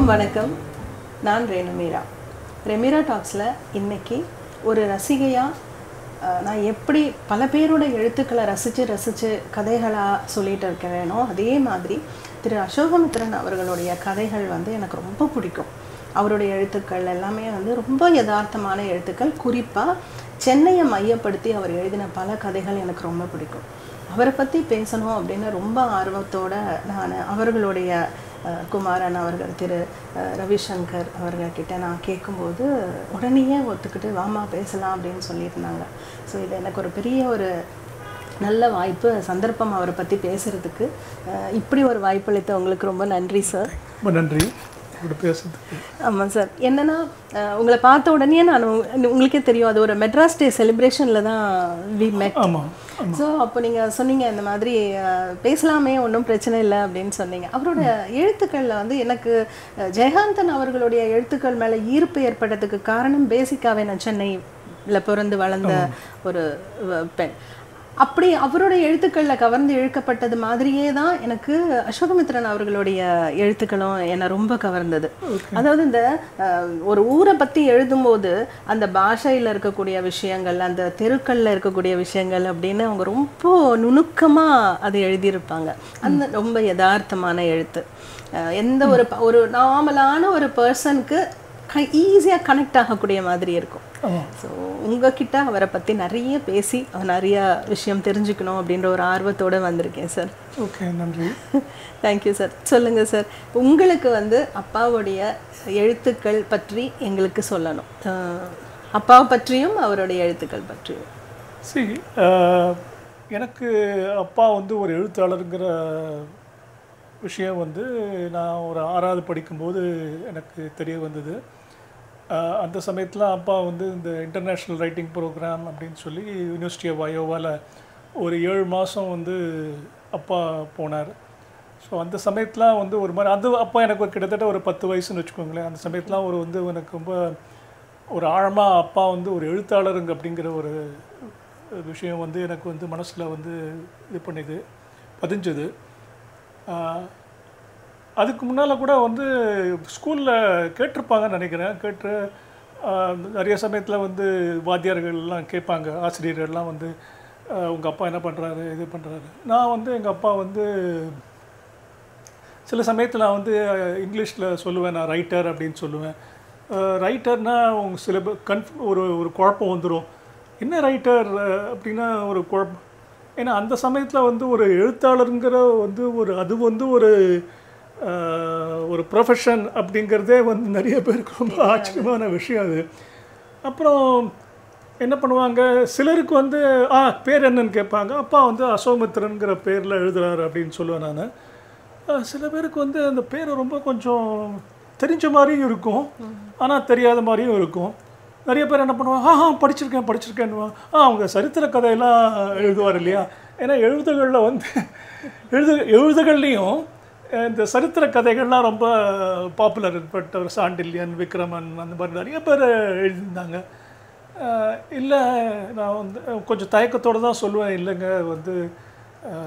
எல்லோருக்கும் வணக்கம். நான் ரேணுமீரா. ரெமீரா டாக்ஸில் இன்றைக்கி ஒரு ரசிகையாக நான் எப்படி பல பேரோட எழுத்துக்களை ரசித்து கதைகளாக சொல்லிகிட்டு இருக்கிறேனோ அதே மாதிரி திரு அசோகமித்திரன் அவர்களுடைய கதைகள் எனக்கு ரொம்ப பிடிக்கும். அவருடைய எழுத்துக்கள் எல்லாமே ரொம்ப யதார்த்தமான எழுத்துக்கள். குறிப்பாக சென்னையை மையப்படுத்தி அவர் எழுதின பல கதைகள் எனக்கு ரொம்ப பிடிக்கும். அவரை பற்றி பேசணும் அப்படின்னு ரொம்ப ஆர்வத்தோடு நான் அவர்களுடைய குமாரன் அவர்கள் திரு ரவிசங்கர் அவர்கள்கிட்ட நான் கேட்கும்போது உடனேயே ஒத்துக்கிட்டு வாமா பேசலாம் அப்படின்னு சொல்லியிருந்தாங்க. ஸோ இது எனக்கு ஒரு பெரிய ஒரு நல்ல வாய்ப்பு, சந்தர்ப்பம் அவரை பற்றி பேசுகிறதுக்கு. இப்படி ஒரு வாய்ப்பளித்த உங்களுக்கு ரொம்ப நன்றி சார். ரொம்ப நன்றி பேசுறதுக்கு. ஆமாம் சார், என்னென்னா உங்களை பார்த்த உடனே நான் உங்களுக்கே தெரியும், அது ஒரு மெட்ராஸ் டே செலிப்ரேஷனில் தான் வி மெட். ஆமாம். ஸோ அப்போ நீங்கள் சொன்னீங்க இந்த மாதிரி பேசலாமே, ஒன்றும் பிரச்சனை இல்லை அப்படின்னு சொன்னீங்க. அவரோட எழுத்துக்களில் எனக்கு ஜெயகாந்தன் அவர்களுடைய எழுத்துக்கள் மேலே ஈர்ப்பு ஏற்பட்டதுக்கு காரணம் பேசிக்காகவே நான் சென்னையில் பிறந்து வளர்ந்த ஒரு பெண். அப்படி அவருடைய எழுத்துக்களில் கவர்ந்து இழுக்கப்பட்டது மாதிரியே தான் எனக்கு அசோகமித்திரன் அவர்களுடைய எழுத்துக்களும் என்னை ரொம்ப கவர்ந்தது. அதாவது இந்த ஒரு ஊரை பற்றி எழுதும்போது அந்த பாஷையில் இருக்கக்கூடிய விஷயங்கள், அந்த தெருக்களில் இருக்கக்கூடிய விஷயங்கள் அப்படின்னு அவங்க ரொம்ப நுணுக்கமாக அதை எழுதியிருப்பாங்க. அந்த ரொம்ப யதார்த்தமான எழுத்து. எந்த ஒரு நார்மலான ஒரு பர்சனுக்கு ஈஸியாக கனெக்ட் ஆகக்கூடிய மாதிரி இருக்கும். ஸோ உங்ககிட்ட அவரை பற்றி நிறைய பேசி நிறைய விஷயம் தெரிஞ்சுக்கணும் அப்படின்ற ஒரு ஆர்வத்தோடு வந்திருக்கேன் சார். ஓகே, நன்றி. Thank you sir. சொல்லுங்கள் சார், உங்களுக்கு அப்பாவுடைய எழுத்துக்கள் பற்றி எங்களுக்கு சொல்லணும். அப்பாவை பற்றியும் அவருடைய எழுத்துக்கள் பற்றியும். சரி, எனக்கு அப்பா ஒரு எழுத்தாளருங்கிற விஷயம் நான் ஒரு 6வது படிக்கும்போது எனக்கு தெரிய வந்தது. அந்த சமயத்தில் அப்பா இந்த இன்டர்நேஷ்னல் ரைட்டிங் ப்ரோக்ராம் அப்படின்னு சொல்லி யூனிவர்சிட்டி ஆஃப் அயோவாவில் ஒரு 7 மாதம் அப்பா போனார். ஸோ அந்த சமயத்தில் ஒரு மாதிரி அப்பா எனக்கு கிட்டத்தட்ட ஒரு 10 வயசுன்னு வச்சுக்கோங்களேன். அந்த சமயத்தில் எனக்கு ரொம்ப ஒரு ஆழமாக அப்பா ஒரு எழுத்தாளருங்க அப்படிங்கிற ஒரு விஷயம் எனக்கு மனசில் இது பண்ணிது, பதிஞ்சது. அதுக்கு முன்னால் கூட ஸ்கூலில் கேட்டிருப்பாங்கன்னு நினைக்கிறேன். நிறைய சமயத்தில் வாத்தியார்கள்லாம் கேட்பாங்க, ஆசிரியர்கள்லாம் உங்கள் அப்பா என்ன பண்ணுறாரு, இது பண்ணுறாரு. நான் எங்கள் அப்பா சில சமயத்தில் இங்கிலீஷில் சொல்லுவேன், நான் ரைட்டர் அப்படின்னு சொல்லுவேன். ரைட்டர்னால் சில ஒரு குழப்பம் வந்துடும். என்ன ரைட்டர் அப்படின்னா ஒரு குழப்பம். ஏன்னா அந்த சமயத்தில் ஒரு எழுத்தாளருங்கிற அது ஒரு ப்ரொஃபஷன் அப்படிங்கிறதே நிறைய பேருக்கு ரொம்ப ஆச்சரியமான விஷயம் அது. அப்புறம் என்ன பண்ணுவாங்க, சிலருக்கு பேர் என்னன்னு கேட்பாங்க. அப்பா அசோகமித்திரன்கிற பேரில் எழுதுறாரு அப்படின்னு சொல்லுவேன் நான். சில பேருக்கு அந்த பேர் ரொம்ப கொஞ்சம் தெரிஞ்ச மாதிரியும் இருக்கும், ஆனால் தெரியாத மாதிரியும் இருக்கும். நிறைய பேர் என்ன பண்ணுவாங்க, படிச்சிருக்கேன்னுவாங்க. அவங்க சரித்திர கதையெல்லாம் எழுதுவார் இல்லையா. ஏன்னா எழுதுகள்லேயும் இந்த சரித்திர கதைகள்லாம் ரொம்ப பாப்புலர். பட்டவர், சாண்டில்யன், விக்ரமன், அந்த மாதிரி நிறைய பேர் எழுதியிருந்தாங்க. இல்லை, நான் கொஞ்சம் தயக்கத்தோடு தான் சொல்லுவேன், இல்லைங்க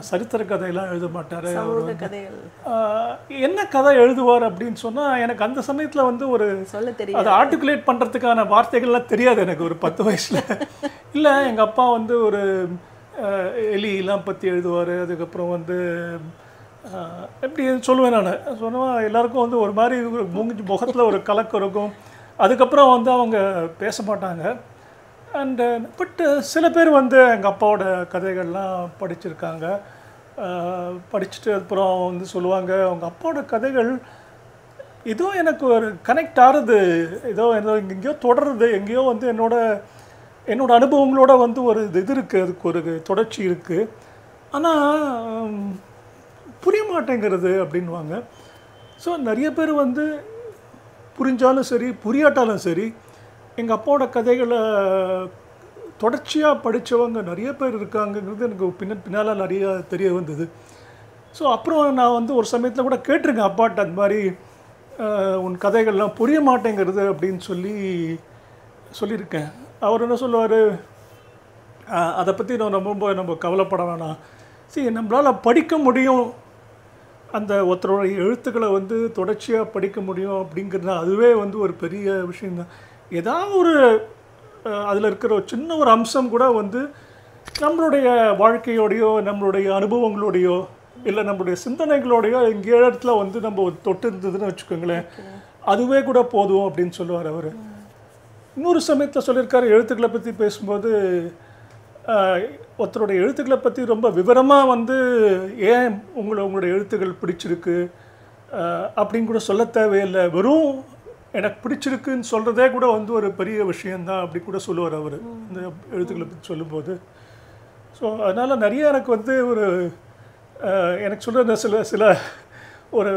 சரித்திர கதையெல்லாம் எழுத மாட்டார். என்ன கதை எழுதுவார் அப்படின்னு சொன்னால் எனக்கு அந்த சமயத்தில் ஒரு அதை ஆர்டிகுலேட் பண்ணுறதுக்கான வார்த்தைகள்லாம் தெரியாது எனக்கு ஒரு 10 வயசில். இல்லை, எங்கள் அப்பா ஒரு எலியெல்லாம் பற்றி எழுதுவார். அதுக்கப்புறம் எப்படி சொல்லுவேன் நான் சொன்னால் எல்லாருக்கும் ஒரு மாதிரி முகத்தில் ஒரு கலக்கம் இருக்கும். அதுக்கப்புறம் அவங்க பேச மாட்டாங்க. அண்டு பட் சில பேர் எங்கள் அப்பாவோட கதைகள்லாம் படிச்சிருக்காங்க. படிச்சுட்டு அப்புறம் சொல்லுவாங்க, அவங்க அப்பாவோட கதைகள் ஏதோ எனக்கு ஒரு கனெக்ட் ஆகிறது, ஏதோ எங்கேயோ தொடருது, எங்கேயோ என்னோட அனுபவங்களோட ஒரு இது இருக்குது, அதுக்கு ஒரு தொடர்ச்சி இருக்குது, ஆனால் புரிய மாட்டேங்கிறது அப்படின்வாங்க. ஸோ நிறைய பேர் புரிஞ்சாலும் சரி புரியாட்டாலும் சரி எங்கள் அப்பாவோட கதைகளை தொடர்ச்சியாக படித்தவங்க நிறைய பேர் இருக்காங்கங்கிறது எனக்கு பின்னால் நிறையா தெரிய வந்தது. ஸோ அப்புறம் நான் ஒரு சமயத்தில் கூட கேட்டிருக்கேன் அப்பாட்ட, அந்த மாதிரி உன் கதைகள்லாம் புரிய மாட்டேங்கிறது அப்படின்னு சொல்லியிருக்கேன். அவர் என்ன சொல்லுவார், அதை பற்றி நம்ம கவலைப்பட வேணாம். சரி, நம்மளால் படிக்க முடியும், அந்த ஒருத்தரோட எழுத்துக்களை வந்து தொடர்ச்சியாக படிக்க முடியும் அப்படிங்கிறது அதுவே வந்து ஒரு பெரிய விஷயம்தான். ஏதாவது ஒரு அதில் இருக்கிற ஒரு சின்ன ஒரு அம்சம் கூட வந்து நம்மளுடைய வாழ்க்கையோடையோ நம்மளுடைய அனுபவங்களோடையோ இல்லை நம்மளுடைய சிந்தனைகளோடையோ எங்கேயோ இடத்துல வந்து நம்ம தொட்டு இருந்ததுன்னு வச்சுக்கோங்களேன், அதுவே கூட போதும் அப்படின்னு சொல்லுவார் அவர். இன்னொரு சமயத்தில் சொல்லியிருக்காரு எழுத்துக்களை பற்றி பேசும்போது, ஒருத்தருடைய எழுத்துக்களை பற்றி ரொம்ப விவரமாக வந்து ஏன் உங்களுடைய எழுத்துக்கள் பிடிச்சிருக்கு அப்படின்னு கூட சொல்ல தேவையில்லை, வெறும் எனக்கு பிடிச்சிருக்குன்னு சொல்கிறதே கூட வந்து ஒரு பெரிய விஷயந்தான் அப்படி கூட சொல்லுவார் அவர் இந்த எழுத்துக்களை பற்றி சொல்லும்போது. ஸோ அதனால் நிறைய எனக்கு வந்து ஒரு எனக்கு சொல்கிற சில ஒரு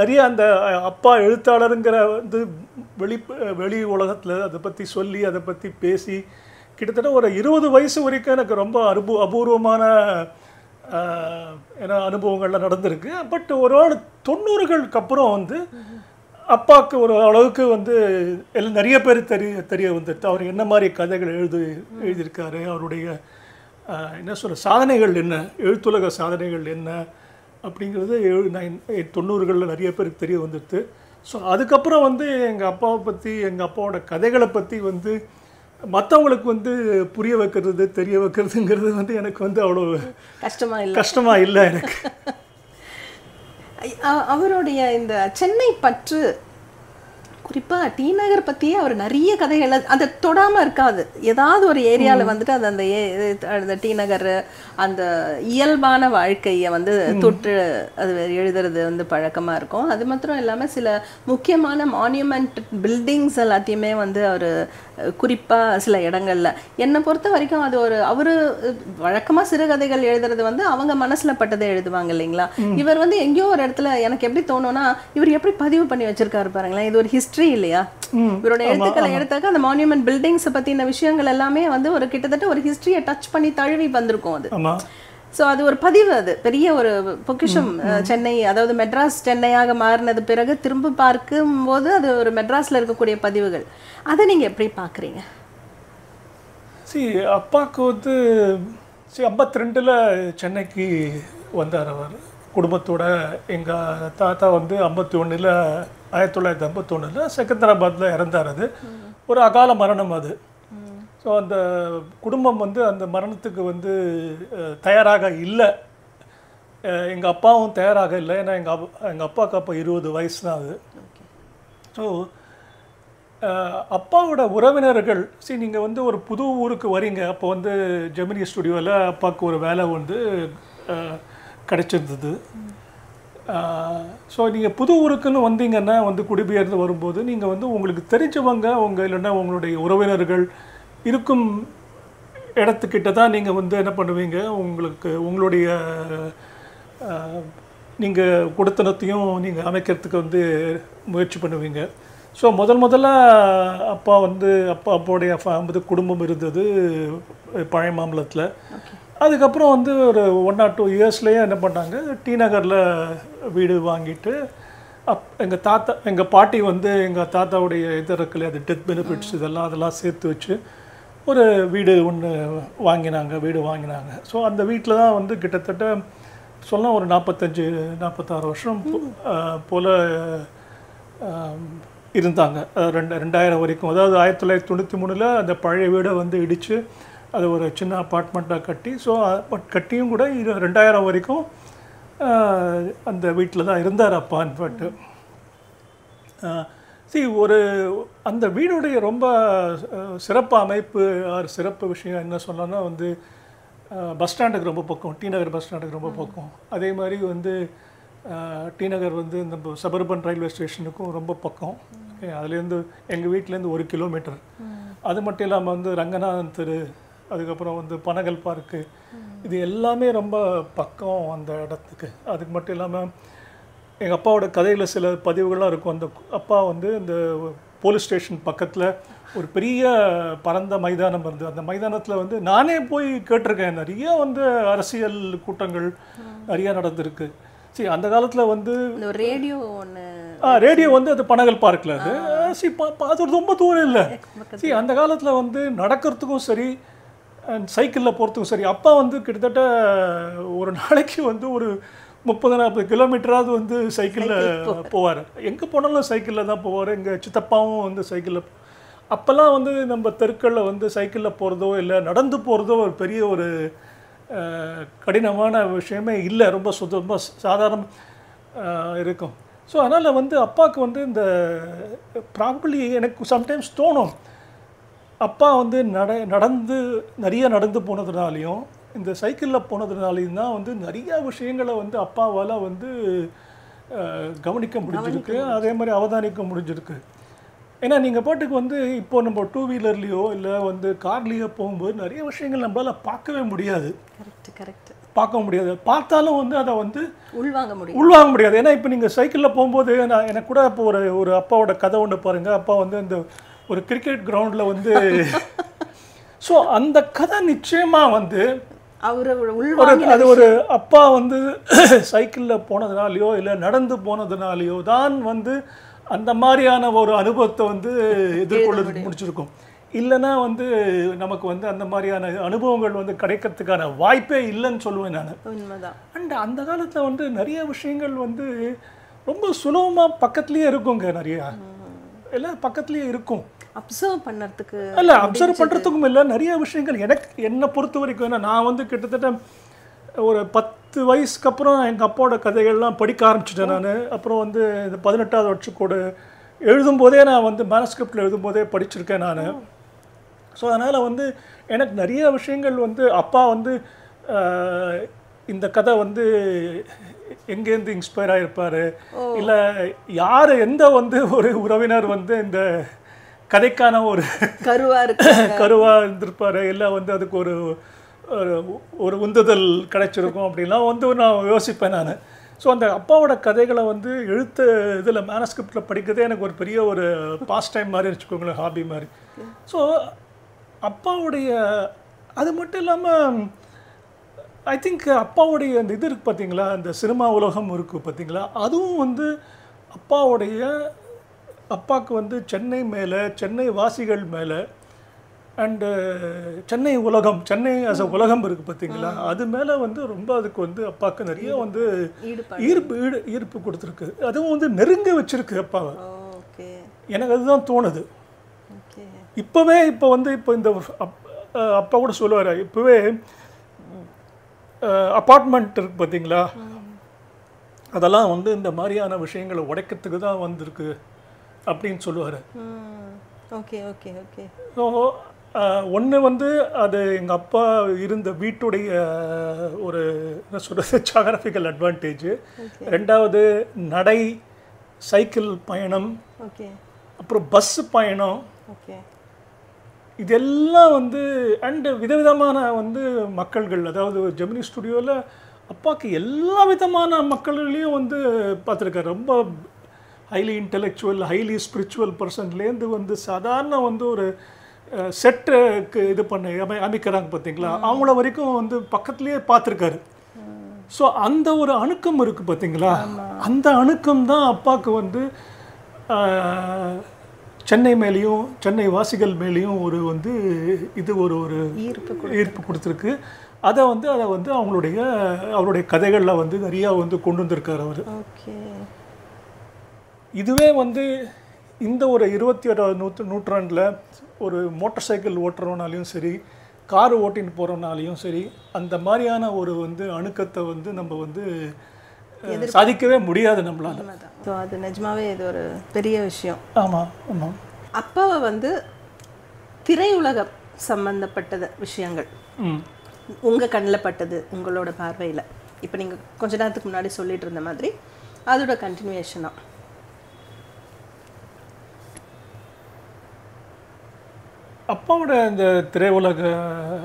நிறைய அந்த அப்பா எழுத்தாளருங்கிற வந்து வெளி உலகத்தில் அதை பற்றி சொல்லி அதை பற்றி பேசி கிட்டத்தட்ட ஒரு 20 வயசு வரைக்கும் எனக்கு ரொம்ப அபூர்வமான ஏன்னா அனுபவங்கள்லாம் நடந்திருக்கு. பட் ஒரு 90களுக்கு அப்புறம் வந்து அப்பாவுக்கு ஒரு அளவுக்கு வந்து நிறைய பேர் தெரிய வந்துடுது. அவர் என்ன மாதிரி கதைகள் எழுதியிருக்காரு, அவருடைய என்ன சொல்ற சாதனைகள் என்ன, எழுத்துலக சாதனைகள் என்ன அப்படிங்கிறது 90களில் நிறைய பேருக்கு தெரிய வந்துடுது. ஸோ அதுக்கப்புறம் வந்து எங்கள் அப்பாவை பற்றி எங்கள் அப்பாவோட கதைகளை பற்றி வந்து மற்றவங்களுக்கு வந்து புரிய வைக்கிறது தெரிய வைக்கிறதுங்கிறது வந்து எனக்கு வந்து அவ்வளோ கஷ்டமாக இல்லை எனக்கு. அவருடைய இந்த சென்னை பற்று குறிப்பாக டி நகர் பற்றியே அவர் நிறைய கதைகள் அதை தொடாமல் இருக்காது. ஏதாவது ஒரு ஏரியாவில் வந்துட்டு அது அந்த டி நகர் அந்த இயல்பான வாழ்க்கையை வந்து தொட்டு அது எழுதுறது வந்து பழக்கமாக இருக்கும். அது மாத்திரம் இல்லாமல் சில முக்கியமான மான்யூமெண்ட் பில்டிங்ஸ் எல்லாத்தையுமே வந்து அவர் குறிப்பாக சில இடங்களில் என்னை பொறுத்த வரைக்கும் அது ஒரு அவர் வழக்கமாக சிறுகதைகள் எழுதுறது வந்து அவங்க மனசில் பட்டதை எழுதுவாங்க இல்லைங்களா. இவர் வந்து எங்கேயோ ஒரு இடத்துல எனக்கு எப்படி தோணும்னா இவர் எப்படி பதிவு பண்ணி வச்சிருக்காரு பாருங்களேன், இது ஒரு ஹிஸ்ட்ரி இல்லையா. இவரோட எழுத்துக்களை எடுத்தாக்க அந்த மான்யூமெண்ட் பில்டிங்ஸ் பற்றின விஷயங்கள் எல்லாமே வந்து ஒரு கிட்டத்தட்ட ஒரு ஹிஸ்ட்ரியை டச் பண்ணி தழுவி வந்திருக்கும் அது. ஸோ அது ஒரு பதிவு, அது பெரிய ஒரு பொக்கிஷம். சென்னை அதாவது மெட்ராஸ் சென்னையாக மாறினது பிறகு திரும்ப பார்க்கும்போது அது ஒரு மெட்ராஸில் இருக்கக்கூடிய பதிவுகள். அதை நீங்கள் எப்படி பார்க்குறீங்க? அப்பாவுக்கு வந்து 52ல் சென்னைக்கு வந்தார் அவர் குடும்பத்தோட. எங்கள் தாத்தா வந்து 1951 செகந்தராபாத்தில் இறந்தார். அது ஒரு அகால மரணம் அது. ஸோ அந்த குடும்பம் வந்து அந்த மரணத்துக்கு வந்து தயாராக இல்லை, எங்கள் அப்பாவும் தயாராக இல்லை. ஏன்னா எங்கள் அப்பாவுக்கு அப்போ 20 வயசு தான் அது. ஸோ அப்பாவோட உறவினர்கள் நீங்கள் வந்து ஒரு புது ஊருக்கு வரீங்க, அப்போ வந்து ஜெமினி ஸ்டுடியோவில் அப்பாவுக்கு ஒரு வேலை வந்து கிடைச்சிருந்தது. ஸோ நீங்கள் புது ஊருக்குன்னு வந்தீங்கன்னா வந்து குடிபெயர்ந்து வரும்போது நீங்கள் வந்து உங்களுக்கு தெரிஞ்சவங்க இல்லைன்னா உங்களுடைய உறவினர்கள் இருக்கும் இடத்துக்கிட்ட தான் நீங்கள் வந்து என்ன பண்ணுவீங்க, உங்களுடைய நீங்கள் கொடுத்தனத்தையும் நீங்கள் அமைக்கிறதுக்கு வந்து முயற்சி பண்ணுவீங்க. ஸோ முதல்ல அப்பாவுடைய குடும்பம் இருந்தது பழைய மாம்பலத்தில். அதுக்கப்புறம் வந்து ஒரு 1 or 2 இயர்ஸ்லேயே என்ன பண்ணாங்க, டி நகரில் வீடு வாங்கிட்டு எங்கள் பாட்டி வந்து எங்கள் தாத்தாவுடைய இதற்கு அது டெத் பெனிஃபிட்ஸ் அதெல்லாம் சேர்த்து வச்சு ஒரு வீடு வீடு வாங்கினாங்க. ஸோ அந்த வீட்டில் தான் வந்து கிட்டத்தட்ட சொன்னால் ஒரு 45-46 வருஷம் போல் இருந்தாங்க. 2000 வரைக்கும். அதாவது 1993 அந்த பழைய வீடை வந்து இடித்து அது ஒரு சின்ன அப்பார்ட்மெண்ட்டாக கட்டி, ஸோ கட்டியும் கூட 2000 வரைக்கும் அந்த வீட்டில் தான் இருந்தார் அப்பா. இன்ஃபேக்ட் அந்த வீடுடைய ரொம்ப சிறப்பு அமைப்பு சிறப்பு விஷயம் என்ன சொல்லணும்னா வந்து பஸ் ஸ்டாண்டுக்கு ரொம்ப பக்கம், டி நகர் பஸ் ஸ்டாண்டுக்கு ரொம்ப பக்கம். அதே மாதிரி வந்து டி நகர் வந்து இந்த சபர்பன் ரயில்வே ஸ்டேஷனுக்கும் ரொம்ப பக்கம். அதுலேருந்து எங்கள் வீட்டிலேருந்து 1 கிலோமீட்டர். அது மட்டும் இல்லாமல் வந்து ரங்கநாதன் தெரு, அதுக்கப்புறம் வந்து பனகல் பார்க்கு, இது எல்லாமே ரொம்ப பக்கம் அந்த இடத்துக்கு. அதுக்கு மட்டும் இல்லாமல் எங்கள் அப்பாவோட கதையில் சில பதிவுகள்லாம் இருக்கும். அந்த அப்பா வந்து இந்த போலீஸ் ஸ்டேஷன் பக்கத்தில் ஒரு பெரிய பரந்த மைதானம் இருந்தது. அந்த மைதானத்தில் வந்து நானே போய் கேட்டிருக்கேன், நிறைய வந்து அரசியல் கூட்டங்கள் நிறையா நடந்திருக்கு. அந்த காலத்தில் வந்து ரேடியோ வந்து அது பனகல் பார்க்கில் அது அது ரொம்ப தூரம் இல்லை. அந்த காலத்தில் வந்து நடக்கிறதுக்கும் சரி சைக்கிளில் போகிறதுக்கும் சரி, அப்பா வந்து கிட்டத்தட்ட ஒரு நாளைக்கு வந்து 30-40 கிலோமீட்டராவது வந்து சைக்கிளில் போவார். எங்கே போனாலும் சைக்கிளில் தான் போவார். எங்கள் சித்தப்பாவும் வந்து சைக்கிளில். அப்போல்லாம் வந்து நம்ம தெருக்களில் வந்து சைக்கிளில் போகிறதோ இல்லை நடந்து போகிறதோ ஒரு பெரிய ஒரு கடினமான விஷயமே இல்லை. ரொம்ப சாதாரண இருக்கும். ஸோ அதனால் வந்து அப்பாவுக்கு வந்து இந்த ப்ராபப்ளி எனக்கு சம்டைம்ஸ் தோணும், அப்பா வந்து நிறைய நடந்து போனதுனாலையும் இந்த சைக்கிளில் போனதுனாலையும் தான் வந்து நிறையா விஷயங்களை வந்து அப்பாவால் வந்து கவனிக்க முடிஞ்சிருக்கு, அதே மாதிரி அவதானிக்க முடிஞ்சிருக்கு. ஏன்னா நீங்கள் பாட்டுக்கு வந்து இப்போது நம்ம 2 வீலர்லேயோ இல்லை வந்து கார்லேயோ போகும்போது நிறைய விஷயங்கள் நம்மளால் பார்க்கவே முடியாது. கரெக்ட். பார்க்க முடியாது. பார்த்தாலும் வந்து அதை வந்து உள்வாங்க முடியாது. ஏன்னா இப்போ நீங்கள் சைக்கிளில் போகும்போது எனக்கு கூட இப்போ ஒரு அப்பாவோட கதை ஒன்று பாருங்கள். அப்பா வந்து இந்த ஒரு கிரிக்கெட் கிரவுண்டில் வந்து ஸோ அந்த கதை நிச்சயமாக வந்து அது ஒரு அப்பா வந்து சைக்கிளில் போனதுனாலையோ இல்லை நடந்து போனதுனாலையோ தான் வந்து அந்த மாதிரியான ஒரு அனுபவத்தை வந்து எதிர்கொள்ள முடிச்சிருக்கும். இல்லைன்னா வந்து நமக்கு வந்து அந்த மாதிரியான அனுபவங்கள் வந்து கிடைக்கிறதுக்கான வாய்ப்பே இல்லைன்னு சொல்லுவேன் நான். அண்ட் அந்த காலத்தில் வந்து நிறைய விஷயங்கள் வந்து ரொம்ப சுலபமாக பக்கத்துலேயே இருக்குங்க. நிறையா எல்லாம் பக்கத்துலேயே இருக்கும். அப்சர்வ் பண்ணுறதுக்கு இல்லை, அப்சர்வ் பண்ணுறதுக்கும் இல்லை, நிறைய விஷயங்கள் என்னை பொறுத்த வரைக்கும். ஏன்னா நான் வந்து கிட்டத்தட்ட ஒரு 10 வயசுக்கு அப்புறம் எங்கள் அப்பாவோட கதைகள்லாம் படிக்க ஆரம்பிச்சிட்டேன் நான். அப்புறம் வந்து இந்த 18வது வருஷக்கூட எழுதும்போதே நான் வந்து மேனஸ்கிரிப்டில் எழுதும்போதே படிச்சிருக்கேன் நான். ஸோ அதனால் வந்து எனக்கு நிறைய விஷயங்கள் வந்து அப்பா வந்து இந்த கதை வந்து எங்கேருந்து இன்ஸ்பயர் ஆகிருப்பார், இல்லை யார் எந்த வந்து ஒரு உறவினர் வந்து இந்த கதைக்கான ஒரு கருவாக இருந்திருப்பார், இல்லை வந்து அதுக்கு ஒரு உந்துதல் கிடைச்சிருக்கும் அப்படின்லாம் வந்து நான் யோசிப்பேன் நான். ஸோ அந்த அப்பாவோட கதைகளை வந்து எழுத்து இதில் மேனஸ்கிரிப்டில் படிக்கிறதே எனக்கு ஒரு பெரிய ஒரு பாஸ்ட் டைம் மாதிரி வச்சுக்கோங்களேன், ஹாபி மாதிரி. ஸோ அப்பாவுடைய அது மட்டும் இல்லாமல் ஐ திங்க் அப்பாவுடைய அந்த இது இருக்குது பார்த்தீங்களா, அந்த சினிமா உலகம் இருக்குது பார்த்தீங்களா, அதுவும் வந்து அப்பாவுக்கு வந்து சென்னை மேலே, சென்னை வாசிகள் மேலே அண்டு சென்னை உலகம், சென்னை அஸ் அ உலகம் இருக்குது பார்த்தீங்களா, அது மேலே வந்து ரொம்ப அதுக்கு வந்து அப்பாவுக்கு நிறைய வந்து ஈர்ப்பு கொடுத்துருக்கு. அதுவும் வந்து நெருங்க வச்சிருக்கு அப்பாவை. எனக்கு அதுதான் தோணுது. இப்போ இந்த அப்பா கூட சொல்லுவார், இப்போவே அப்பார்ட்மெண்ட் இருக்கு பார்த்தீங்களா, அதெல்லாம் வந்து இந்த மாதிரியான விஷயங்களை உடைக்கிறதுக்கு தான் வந்திருக்கு அப்படின்னு சொல்லுவார். ஸோ ஒன்று வந்து அது எங்கள் அப்பா இருந்த வீட்டுடைய ஒரு என்ன சொல்கிறது ஜியாகிரபிக்கல் அட்வான்டேஜ். ரெண்டாவது நடை, சைக்கிள் பயணம், அப்புறம் பஸ்ஸு பயணம், இதெல்லாம் வந்து அண்டு விதவிதமான வந்து மக்கள்கள். அதாவது ஜெமினி ஸ்டுடியோவில் அப்பாவுக்கு எல்லா விதமான மக்கள்களையும் வந்து பார்த்துருக்காரு. ரொம்ப ஹைலி இன்டெலெக்சுவல், ஹைலி ஸ்பிரிச்சுவல் பர்சன்லேருந்து வந்து சாதாரண வந்து ஒரு செட்டுக்கு இது அமைக்கிறாங்க பார்த்தீங்களா, அவங்கள வரைக்கும் வந்து பக்கத்துலேயே பார்த்துருக்காரு. ஸோ அந்த ஒரு அணுக்கம் இருக்குது பார்த்தீங்களா, அந்த அணுக்கம் தான் அப்பாவுக்கு வந்து சென்னை மேலேயும் சென்னை வாசிகள் மேலேயும் ஒரு வந்து இது ஒரு ஈர்ப்பு கொடுத்துருக்கு. அதை வந்து அவருடைய கதைகளில் வந்து நிறையா வந்து கொண்டு வந்திருக்கார் அவர். இதுவே வந்து இந்த ஒரு 21ஆவது நூற்றாண்டில் ஒரு மோட்டார் சைக்கிள் ஓட்டுறவனாலையும் சரி, கார் ஓட்டின்னு போகிறவனாலையும் சரி, அந்த மாதிரியான ஒரு வந்து அணுக்கத்தை வந்து நம்ம வந்து சாதிக்கவே முடியாது நம்மளால. ஸோ அது நிஜமாவே இது ஒரு பெரிய விஷயம். ஆமாம் ஆமாம். அப்பாவை வந்து திரையுலகம் சம்பந்தப்பட்டது விஷயங்கள் உங்கள் கண்ணில் பட்டது, உங்களோட பார்வையில் இப்போ நீங்கள் கொஞ்ச நேரத்துக்கு முன்னாடி சொல்லிட்டு இருந்த மாதிரி அதோட கண்டினியூஷனாக அப்பாவோட இந்த திரையுலக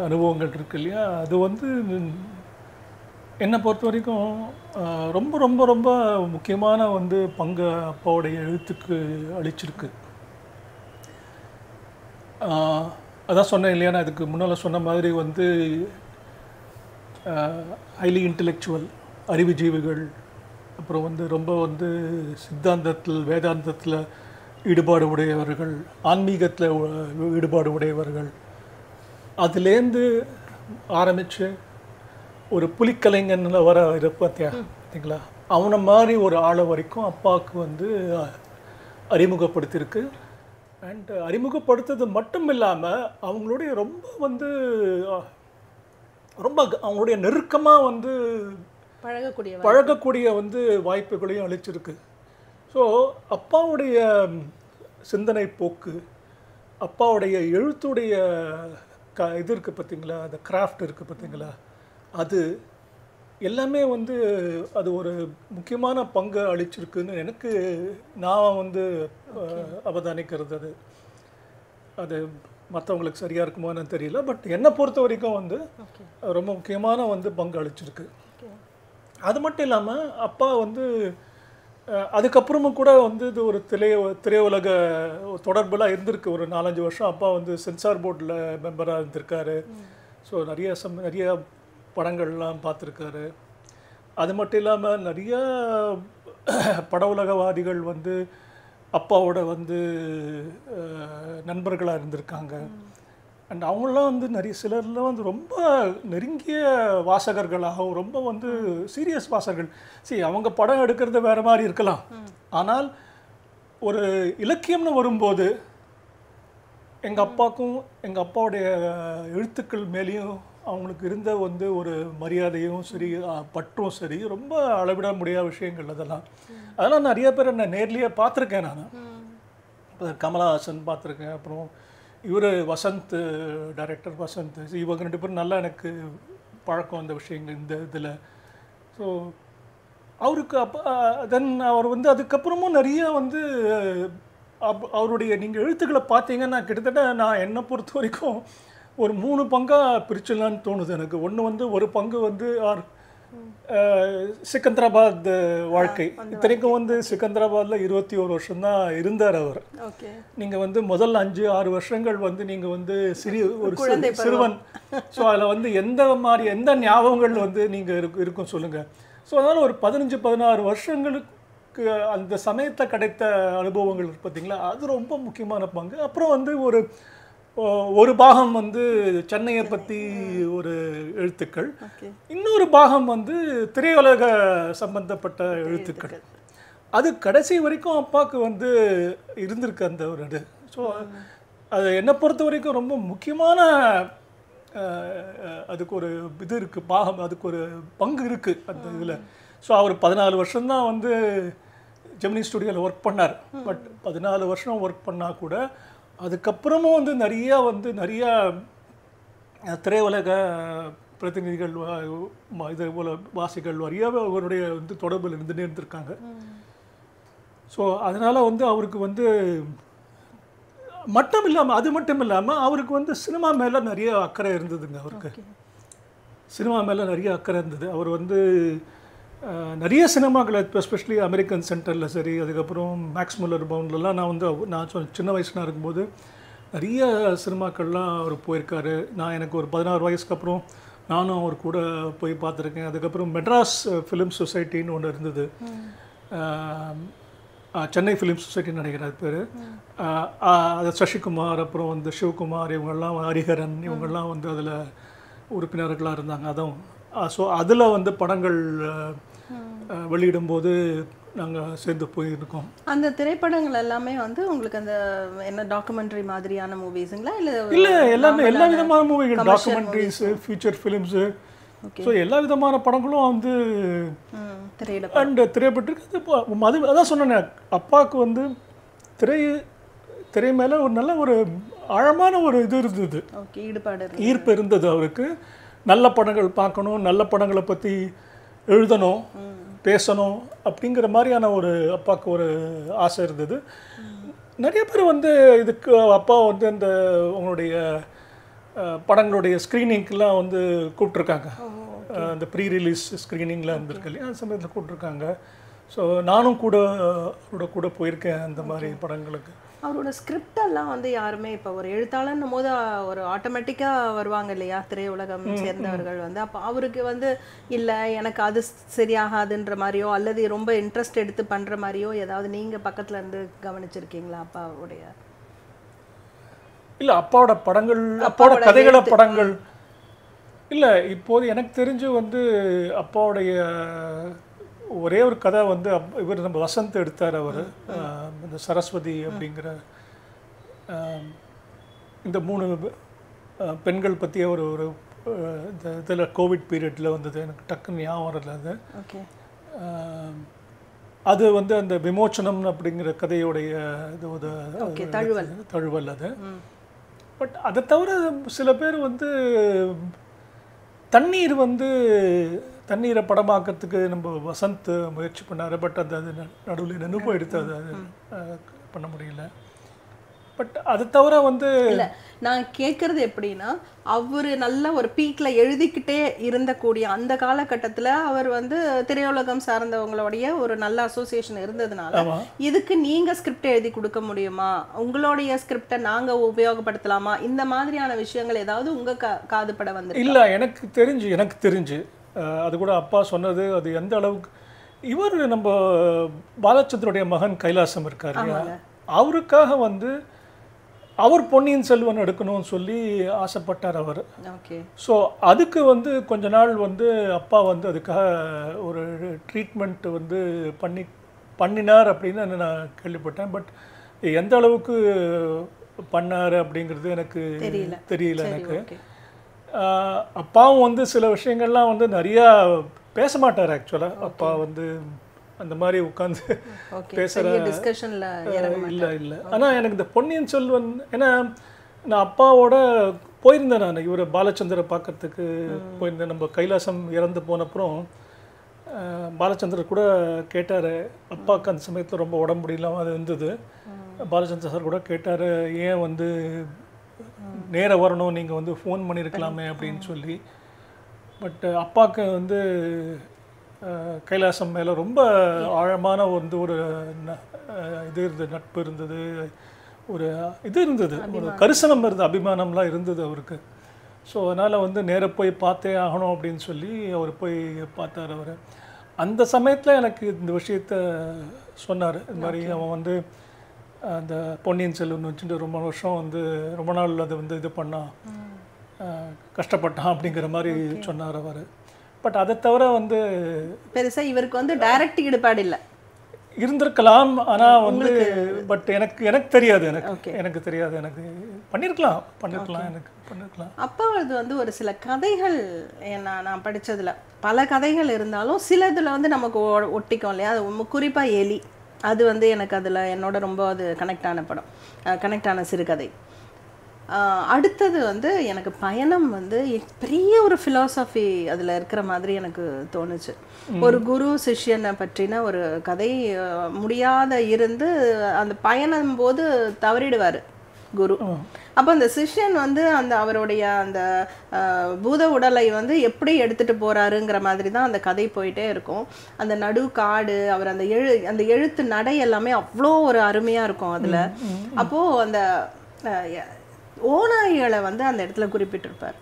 அனுபவங்கள் இருக்கு இல்லையா, அது வந்து என்னை பொறுத்த வரைக்கும் ரொம்ப ரொம்ப ரொம்ப முக்கியமான வந்து பங்கு அப்பாவுடைய எழுத்துக்கு அளிச்சிருக்கு. அதான் சொன்னேன் இல்லையா, நான் இதுக்கு முன்னால் சொன்ன மாதிரி வந்து ஹைலி இன்டெலெக்சுவல், அறிவுஜீவிகள், அப்புறம் வந்து ரொம்ப வந்து சித்தாந்தத்தில் வேதாந்தத்தில் ஈடுபாடு உடையவர்கள், ஆன்மீகத்தில் ஈடுபாடு உடையவர்கள், அதுலேருந்து ஆரம்பித்து ஒரு புலிக்கலைஞனில் வர பார்த்தியா பார்த்தீங்களா, அவனை மாதிரி ஒரு ஆளை வரைக்கும் அப்பாவுக்கு வந்து அறிமுகப்படுத்தியிருக்கு. அண்ட் அறிமுகப்படுத்துறது மட்டும் இல்லாமல் அவங்களுடைய ரொம்ப வந்து ரொம்ப அவங்களுடைய நெருக்கமாக வந்து பழகக்கூடிய வந்து வாய்ப்புகளையும் அளிச்சிருக்கு. ஸோ அப்பாவுடைய சிந்தனை போக்கு, அப்பாவுடைய எழுத்துடைய இது இருக்குது பார்த்தீங்களா, அந்த கிராஃப்ட் இருக்குது பார்த்தீங்களா, அது எல்லாமே வந்து அது ஒரு முக்கியமான பங்கு அளிச்சிருக்குன்னு எனக்கு நான் வந்து அவதானிக்கிறது. அது மற்றவங்களுக்கு சரியாக இருக்குமான்னு தெரியல, பட் என்னை பொறுத்த வரைக்கும் வந்து ரொம்ப முக்கியமான வந்து பங்கு அளிச்சிருக்கு. அது மட்டும் இல்லாமல் அப்பா வந்து அதுக்கப்புறமும் கூட வந்து இது ஒரு திரையுலக தொடர்புலாம் இருந்திருக்கு. ஒரு 4-5 வருஷம் அப்பா வந்து சென்சார் போர்டில் மெம்பராக இருந்திருக்காரு. ஸோ நிறைய படங்கள்லாம் பார்த்துருக்காரு. அது மட்டும் இல்லாமல் நிறைய பட உலகவாதிகள் வந்து அப்பாவோட வந்து நண்பர்களாக இருந்திருக்காங்க. அண்ட் அவங்களாம் வந்து சிலர்லாம் வந்து ரொம்ப நெருங்கிய வாசகர்களாகவும் ரொம்ப வந்து சீரியஸ் வாசகர்கள். சரி, அவங்க படம் எடுக்கிறது வேறு மாதிரி இருக்கலாம், ஆனால் ஒரு இலக்கியம்னு வரும்போது எங்கள் அப்பாவுக்கும் எங்கள் அப்பாவுடைய எழுத்துக்கள் மேலேயும் அவங்களுக்கு இருந்த வந்து ஒரு மரியாதையும் சரி, பற்றும் சரி, ரொம்ப அளவிட முடியாத விஷயங்கள் அதெல்லாம் நிறைய பேர் நான் நேர்லேயே பார்த்துருக்கேன். நான் இப்போ கமலஹாசன் பார்த்துருக்கேன், அப்புறம் இவர் வசந்த், டைரக்டர் வசந்த், இவங்க 2 பேரும் நல்லா எனக்கு பழக்கம் அந்த விஷயங்கள் இந்த இதில். ஸோ அவருக்கு தென் அவர் வந்து அதுக்கப்புறமும் நிறைய வந்து அவருடைய நீங்கள் எழுத்துக்களை பார்த்தீங்கன்னா கிட்டத்தட்ட நான் என்னை பொறுத்த வரைக்கும் ஒரு 3 பங்காக பிரிச்சிடலான்னு தோணுது எனக்கு. ஒன்று வந்து ஒரு பங்கு வந்து சிக்கந்தராபாத் வாழ்க்கை. இத்தனைக்கும் வந்து சிக்கந்தராபாத்தில் 21 வருஷம்தான் இருந்தார் அவர். நீங்கள் வந்து முதல் 5-6 வருஷங்கள் வந்து நீங்கள் வந்து சிறுவன். ஸோ அதில் வந்து எந்த ஞாபகங்கள் வந்து நீங்கள் இருக்கும் சொல்லுங்கள். ஸோ அதனால் ஒரு 15-16 வருஷங்களுக்கு அந்த சமயத்தை கிடைத்த அனுபவங்கள் பார்த்தீங்களா, அது ரொம்ப முக்கியமான பங்கு. அப்புறம் வந்து ஒரு பாகம் வந்து சென்னையை பற்றி ஒரு எழுத்துக்கள், இன்னொரு பாகம் வந்து திரையுலக சம்பந்தப்பட்ட எழுத்துக்கள். அது கடைசி வரைக்கும் அப்பாவுக்கு வந்து இருந்திருக்கு அந்த ஒரு இது. ஸோ அது என்னை பொறுத்த வரைக்கும் ரொம்ப முக்கியமான அதுக்கு ஒரு இது இருக்குது, பாகம், அதுக்கு ஒரு பங்கு இருக்குது அந்த இதில். ஸோ அவர் 14 வருஷம்தான் வந்து ஜெமினி ஸ்டுடியோவில் ஒர்க் பண்ணார். பட் 14 வருஷம் ஒர்க் பண்ணால் கூட அதுக்கப்புறமும் வந்து நிறைய திரையுலக பிரதிநிதிகள் இது போல் வாசிகள் நிறைய அவருடைய வந்து தொடர்பில் இருந்துருக்காங்க. ஸோ அதனால் வந்து அவருக்கு வந்து அது மட்டும் இல்லாமல் அவருக்கு வந்து சினிமா மேலே நிறைய அக்கறை இருந்ததுங்க. அவருக்கு சினிமா மேலே நிறைய அக்கறை இருந்தது. அவர் வந்து நிறைய சினிமாக்களை, எஸ்பெஷலி அமெரிக்கன் சென்டரில் சரி, அதுக்கப்புறம் மேக்ஸ் முல்லர் பவுண்ட்லலாம் நான் சின்ன வயசுனா இருக்கும்போது நிறைய சினிமாக்கள்லாம் அவர் போயிருக்காரு. எனக்கு ஒரு 16 வயசுக்கு அப்புறம் நானும் அவர் கூட போய் பார்த்துருக்கேன். அதுக்கப்புறம் மெட்ராஸ் ஃபிலிம் சொசைட்டின்னு ஒன்று இருந்தது, சென்னை ஃபிலிம் சொசைட்டின்னு நினைக்கிறேன் அது பேர். அது சசிகுமார், அப்புறம் வந்து சிவகுமார், இவங்கெல்லாம் ஹரிஹரன், இவங்கெல்லாம் வந்து அதில் உறுப்பினர்களாக இருந்தாங்க. அதுவும் ஸோ அதில் வந்து படங்கள் வெளியிடும்போது நாங்கள் சேர்ந்து போயிருக்கோம். அந்த திரைப்படங்கள் எல்லாமே வந்து உங்களுக்கு அந்த என்ன டாக்குமெண்ட்ரி மாதிரியான மூவிஸுங்களா? இல்லை, எல்லாமே எல்லா விதமான மூவிகள், டாக்குமெண்ட்ரிஸு, ஃபீச்சர் ஃபிலிம்ஸு, ஸோ எல்லா விதமான படங்களும் வந்து திரைப்பட்டிருக்கு. அதான் சொன்னேன், அப்பாவுக்கு வந்து திரை மேலே ஒரு நல்ல ஒரு ஆழமான ஒரு இது இருந்தது, ஈர்ப்பு இருந்தது அவருக்கு. நல்ல படங்கள் பார்க்கணும், நல்ல படங்களை பற்றி எழுதணும், பேசணும் அப்படிங்கிற மாதிரியான ஒரு அப்பாவுக்கு ஒரு ஆசை இருந்தது. நிறைய பேர் வந்து இதுக்கு அப்பா வந்து அந்த உங்களுடைய படங்களுடைய ஸ்க்ரீனிங்க்கெலாம் வந்து கூப்பிட்ருக்காங்க. அந்த ப்ரீ ரிலீஸ் ஸ்க்ரீனிங்லாம் இருந்திருக்கு இல்லையா, அந்த சமயத்தில் கூப்பிட்ருக்காங்க. ஸோ நானும் கூட போயிருக்கேன் அந்த மாதிரி படங்களுக்கு. அவரோட ஸ்கிரிப்டெல்லாம் வந்து யாருமே இப்போ ஒரு எழுத்தாளர்னும் போது ஒரு ஆட்டோமேட்டிக்காக வருவாங்க இல்லையா திரையுலகம் சேர்ந்தவர்கள் வந்து. அப்போ அவருக்கு வந்து இல்லை எனக்கு அது சரியாகாதுன்ற மாதிரியோ அல்லது ரொம்ப இன்ட்ரெஸ்ட் எடுத்து பண்ணுற மாதிரியோ ஏதாவது நீங்கள் பக்கத்தில் இருந்து கவனிச்சிருக்கீங்களா அப்பாவுடைய? இல்லை, அப்பாவோட படங்கள், அப்பாவோட கதைகள படங்கள் இல்லை. இப்போது எனக்கு தெரிஞ்சு வந்து அப்பாவுடைய ஒரே ஒரு கதை வந்து இவர் நம்ம வசந்த் எடுத்தார். அவர் இந்த சரஸ்வதி அப்படிங்கிற இந்த 3 பெண்கள் பற்றிய ஒரு இந்த இதில் கோவிட் பீரியடில் வந்தது. எனக்கு டக்குன்னு ஞாபகம் வரல அது. ஓகே. அது வந்து அந்த விமோச்சனம் அப்படிங்கிற கதையுடைய இது ஒரு தழுவல் அது. பட் அதை தவிர சில பேர் வந்து தண்ணீரை படமாக்கிறதுக்கு நம்ம வசந்த் முயற்சி பண்ணார். பட் அது நடுவில் நின்று போயிடுத்து. அது பண்ண முடியல. பட் அதை தவிர வந்து இல்லை, நான் கேட்குறது எப்படின்னா, அவர் நல்ல ஒரு பீக்கில் எழுதிக்கிட்டே இருந்தக்கூடிய அந்த காலகட்டத்தில் அவர் வந்து திரையுலகம் சார்ந்தவங்களுடைய ஒரு நல்ல அசோசியேஷன் இருந்ததுனால இதுக்கு நீங்கள் ஸ்கிரிப்ட் எழுதி கொடுக்க முடியுமா, உங்களுடைய ஸ்கிரிப்டை நாங்கள் உபயோகப்படுத்தலாமா, இந்த மாதிரியான விஷயங்கள் ஏதாவது உங்கள் காதுபட வந்து? இல்லை, எனக்கு தெரிஞ்சு அது கூட அப்பா சொன்னது. அது எந்த அளவுக்கு இவர் நம்ம பாலச்சந்தருடைய மகன் கைலாசம் இருக்கார் இல்லையா, அவருக்காக வந்து அவர் பொன்னியின் செல்வன் எடுக்கணும்னு சொல்லி ஆசைப்பட்டார் அவர். ஸோ அதுக்கு வந்து கொஞ்ச நாள் வந்து அப்பா வந்து அதுக்காக ஒரு ட்ரீட்மெண்ட் வந்து பண்ணினார் அப்படின்னு நான் கேள்விப்பட்டேன். பட் எந்த அளவுக்கு பண்ணார் அப்படிங்கிறது எனக்கு தெரியல. எனக்கு அப்பாவும் வந்து சில விஷயங்கள்லாம் வந்து நிறையா பேச மாட்டார். ஆக்சுவலாக அப்பா வந்து அந்த மாதிரி உட்காந்து பேசுகிற இல்லை. ஆனால் எனக்கு இந்த பொன்னியின் செல்வன், ஏன்னா நான் அப்பாவோட போயிருந்தேன். நான் இவர் பாலச்சந்தரை பார்க்கறதுக்கு போயிருந்தேன். நம்ம கைலாசம் இறந்து போனப்புறம் பாலச்சந்தர் கூட கேட்டார். அப்பாவுக்கு அந்த சமயத்தில் ரொம்ப உடம்பு முடியலாமல் அது இருந்தது. பாலச்சந்தர் சார் கூட கேட்டார், ஏன் வந்து நேராக வரணும், நீங்கள் வந்து ஃபோன் பண்ணியிருக்கலாமே அப்படின்னு சொல்லி. பட் அப்பாவுக்கு வந்து கைலாசம் மேலே ரொம்ப ஆழமான வந்து ஒரு இது இருந்தது, நட்பு இருந்தது, ஒரு இது இருந்தது, ஒரு கரிசனம் இருந்தது, அபிமானம்லாம் இருந்தது அவருக்கு. ஸோ அதனால் வந்து நேராக போய் பார்த்தே ஆகணும் அப்படின்னு சொல்லி அவர் போய் பார்த்தார். அவர் அந்த சமயத்தில் எனக்கு இந்த விஷயத்த சொன்னார். இது மாதிரி அவன் வந்து அந்த பொன்னியின் செல்வன் வச்சுட்டு ரொம்ப நாள் அதை வந்து இது பண்ணான், கஷ்டப்பட்டான் அப்படிங்கிற மாதிரி சொன்னார் அவர். பட் அதை தவிர வந்து பெருசாக இவருக்கு வந்து டைரக்ட் ஈடுபாடு இல்லை இருந்திருக்கலாம். ஆனால் வந்து பட் எனக்கு தெரியாது. எனக்கு தெரியாது. எனக்கு பண்ணியிருக்கலாம். எனக்கு பண்ணியிருக்கலாம். அப்போ அது வந்து ஒரு சில கதைகள் நான் படித்ததில் பல கதைகள் இருந்தாலும் சிலதில் வந்து நமக்கு ஒட்டிக்கும் இல்லையா. அது குறிப்பாக எலி, அது வந்து எனக்கு அதில் என்னோட ரொம்ப அது கனெக்ட் ஆன சிறுகதை. அடுத்தது வந்து எனக்கு பயணம் வந்து பெரிய ஒரு ஃபிலாசபி அதில் இருக்கிற மாதிரி எனக்கு தோணுச்சு. ஒரு குரு சிஷ்யனை பற்றின ஒரு கதை. முடியாத இருந்து அந்த பயணம் போது தவறிடுவார் குரு. அப்போ அந்த சிஷ்யன் வந்து அவருடைய அந்த பூத உடலை வந்து எப்படி எடுத்துகிட்டு போகிறாருங்கிற மாதிரி தான் அந்த கதை போயிட்டே இருக்கும். அந்த நடு காடு, அவர் அந்த எழுத்து நடை எல்லாமே அவ்வளோ ஒரு அருமையாக இருக்கும் அதில். அப்போது அந்த ஓநாய்களை வந்து அந்த இடத்துல குறிப்பிட்டிருப்பார்.